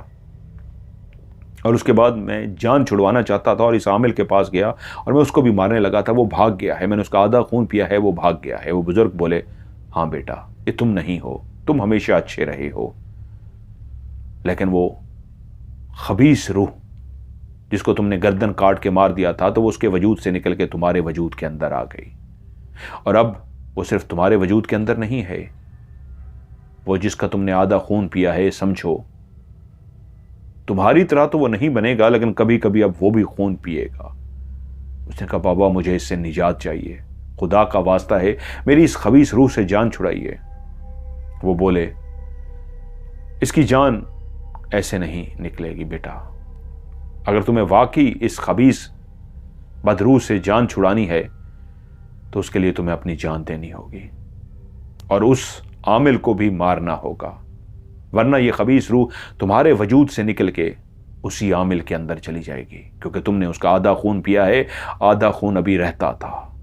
और उसके बाद मैं जान छुड़वाना चाहता था और इस आमिल के पास गया और मैं उसको भी मारने लगा था। वो भाग गया है, मैंने उसका आधा खून पिया है, वो भाग गया है। वो बुजुर्ग बोले, हाँ बेटा, ये तुम नहीं हो, तुम हमेशा अच्छे रहे हो, लेकिन वो खबीस रूह जिसको तुमने गर्दन काट के मार दिया था तो वो उसके वजूद से निकल के तुम्हारे वजूद के अंदर आ गई। और अब वो सिर्फ तुम्हारे वजूद के अंदर नहीं है, वो जिसका तुमने आधा खून पिया है, समझो तुम्हारी तरह तो वो नहीं बनेगा, लेकिन कभी कभी अब वो भी खून पिएगा। उसने कहा, बाबा मुझे इससे निजात चाहिए, खुदा का वास्ता है मेरी इस खबीस रूह से जान छुड़ाइए। वो बोले, इसकी जान ऐसे नहीं निकलेगी बेटा। अगर तुम्हें वाकई इस खबीस बदरूह से जान छुड़ानी है तो उसके लिए तुम्हें अपनी जान देनी होगी और उस आमिल को भी मारना होगा, वरना यह खबीस रूह तुम्हारे वजूद से निकल के उसी आमिल के अंदर चली जाएगी, क्योंकि तुमने उसका आधा खून पिया है, आधा खून अभी रहता था।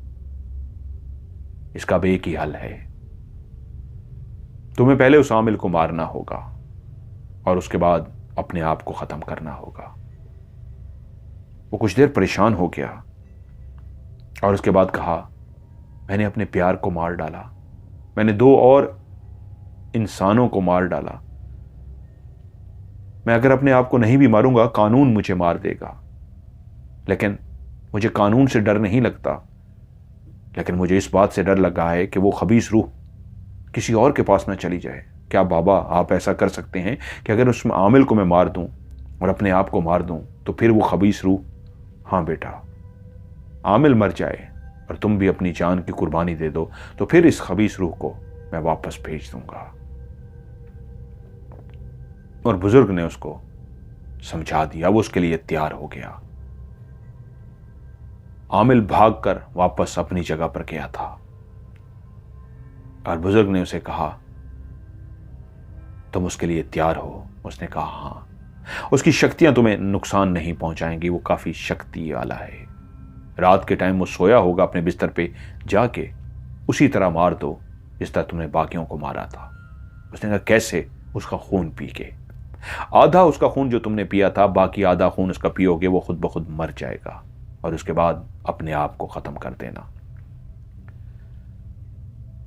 इसका अब एक ही हल है, तुम्हें पहले उस आमिल को मारना होगा और उसके बाद अपने आप को खत्म करना होगा। वो कुछ देर परेशान हो गया और उसके बाद कहा, मैंने अपने प्यार को मार डाला, मैंने 2 और इंसानों को मार डाला। मैं अगर अपने आप को नहीं भी मारूंगा कानून मुझे मार देगा, लेकिन मुझे कानून से डर नहीं लगता, लेकिन मुझे इस बात से डर लगा है कि वो खबीस रूह किसी और के पास ना चली जाए। क्या बाबा आप ऐसा कर सकते हैं कि अगर उस आमिल को मैं मार दूं और अपने आप को मार दूं तो फिर वो खबीस रूह, हाँ बेटा, आमिल मर जाए और तुम भी अपनी जान की कुर्बानी दे दो तो फिर इस खबीस रूह को मैं वापस भेज दूंगा। और बुजुर्ग ने उसको समझा दिया, वो उसके लिए तैयार हो गया। आमिल भागकर वापस अपनी जगह पर गया था और बुजुर्ग ने उसे कहा, तुम उसके लिए तैयार हो? उसने कहा, हाँ। उसकी शक्तियां तुम्हें नुकसान नहीं पहुंचाएंगी, वो काफी शक्ति वाला है। रात के टाइम वो सोया होगा अपने बिस्तर पे, जाके उसी तरह मार दो जिस तरह तुमने बाकियों को मारा था। उसने कहा, कैसे? उसका खून पी के। आधा उसका खून जो तुमने पिया था, बाकी आधा खून उसका पियोगे, वो खुद ब खुद मर जाएगा और उसके बाद अपने आप को खत्म कर देना।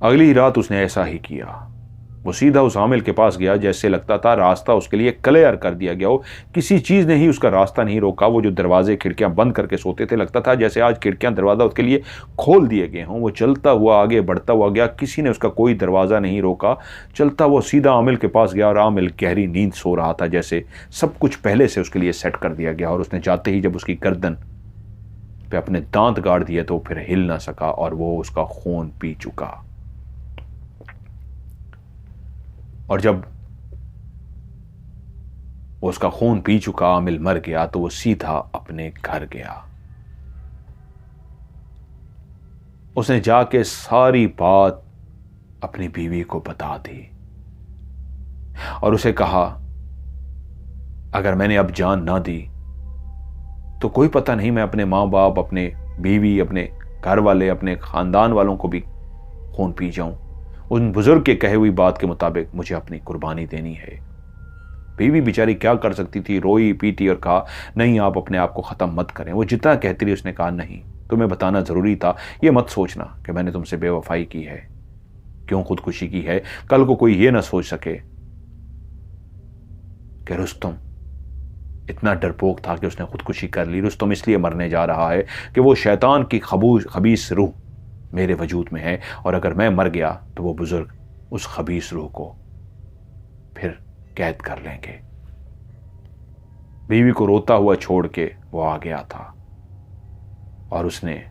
अगली ही रात उसने ऐसा ही किया। वो सीधा उस आमिल के पास गया, जैसे लगता था रास्ता उसके लिए क्लियर कर दिया गया हो, किसी चीज ने ही उसका रास्ता नहीं रोका। वो जो दरवाजे खिड़कियां बंद करके सोते थे, लगता था जैसे आज खिड़कियां दरवाजा उसके लिए खोल दिए गए हों। वो चलता हुआ आगे बढ़ता हुआ गया, किसी ने उसका कोई दरवाजा नहीं रोका। चलता वो सीधा आमिल के पास गया और आमिल गहरी नींद सो रहा था, जैसे सब कुछ पहले से उसके लिए सेट कर दिया गया। और उसने जाते ही जब उसकी गर्दन पे अपने दांत गाड़ दिए तो फिर हिल ना सका और वो उसका खून पी चुका। और जब वो उसका खून पी चुका, आमिल मर गया, तो वो सीधा अपने घर गया। उसने जाके सारी बात अपनी बीवी को बता दी और उसे कहा, अगर मैंने अब जान ना दी तो कोई पता नहीं, मैं अपने माँ बाप, अपने बीवी, अपने घर वाले, अपने खानदान वालों को भी खून पी जाऊं। उन बुजुर्ग के कहे हुई बात के मुताबिक मुझे अपनी कुर्बानी देनी है। बीवी बेचारी क्या कर सकती थी, रोई पीटी और कहा, नहीं आप अपने आप को ख़त्म मत करें। वो जितना कहती रही उसने कहा, नहीं तुम्हें बताना ज़रूरी था, ये मत सोचना कि मैंने तुमसे बेवफाई की है, क्यों खुदकुशी की है। कल को कोई ये ना सोच सके कि रुस्तम इतना डरपोक था कि उसने खुदकुशी कर ली। रुस्तम इसलिए मरने जा रहा है कि वो शैतान की खबीस रूह मेरे वजूद में है, और अगर मैं मर गया तो वो बुजुर्ग उस खबीस रूह को फिर कैद कर लेंगे। बीवी को रोता हुआ छोड़ के वो आ गया था और उसने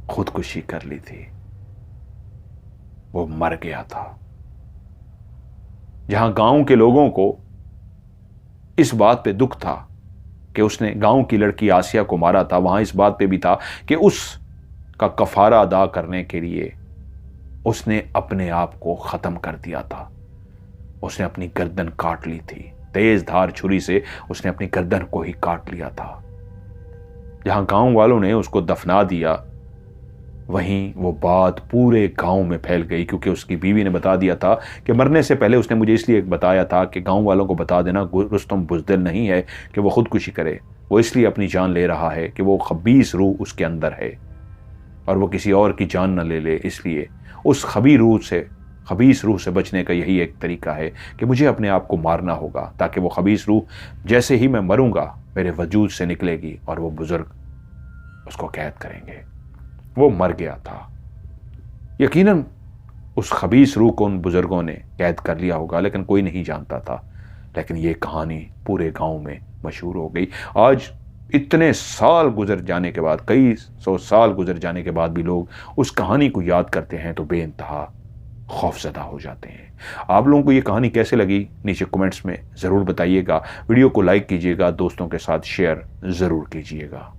खुदकुशी कर ली थी। वो मर गया था। जहां गांव के लोगों को इस बात पे दुख था कि उसने गांव की लड़की आसिया को मारा था, वहां इस बात पे भी था कि उसका कफारा अदा करने के लिए उसने अपने आप को खत्म कर दिया था। उसने अपनी गर्दन काट ली थी, तेज धार छुरी से उसने अपनी गर्दन को ही काट लिया था। जहां गांव वालों ने उसको दफना दिया, वहीं वो बात पूरे गांव में फैल गई, क्योंकि उसकी बीवी ने बता दिया था कि मरने से पहले उसने मुझे इसलिए बताया था कि गांव वालों को बता देना रुस्तम बुज़दिल नहीं है कि वो खुदकुशी करे, वो इसलिए अपनी जान ले रहा है कि वो खबीस रूह उसके अंदर है और वो किसी और की जान न ले ले। इसलिए उस खबीस रूह से बचने का यही एक तरीका है कि मुझे अपने आप को मारना होगा, ताकि वो खबीस रूह जैसे ही मैं मरूंगा मेरे वजूद से निकलेगी और वो बुजुर्ग उसको कैद करेंगे। वो मर गया था। यकीनन उस खबीस रूह को उन बुजुर्गों ने कैद कर लिया होगा, लेकिन कोई नहीं जानता था। लेकिन ये कहानी पूरे गांव में मशहूर हो गई। आज इतने साल गुजर जाने के बाद, कई सौ साल गुजर जाने के बाद भी लोग उस कहानी को याद करते हैं तो बेइंतहा खौफजदा हो जाते हैं। आप लोगों को ये कहानी कैसे लगी नीचे कमेंट्स में ज़रूर बताइएगा। वीडियो को लाइक कीजिएगा, दोस्तों के साथ शेयर ज़रूर कीजिएगा।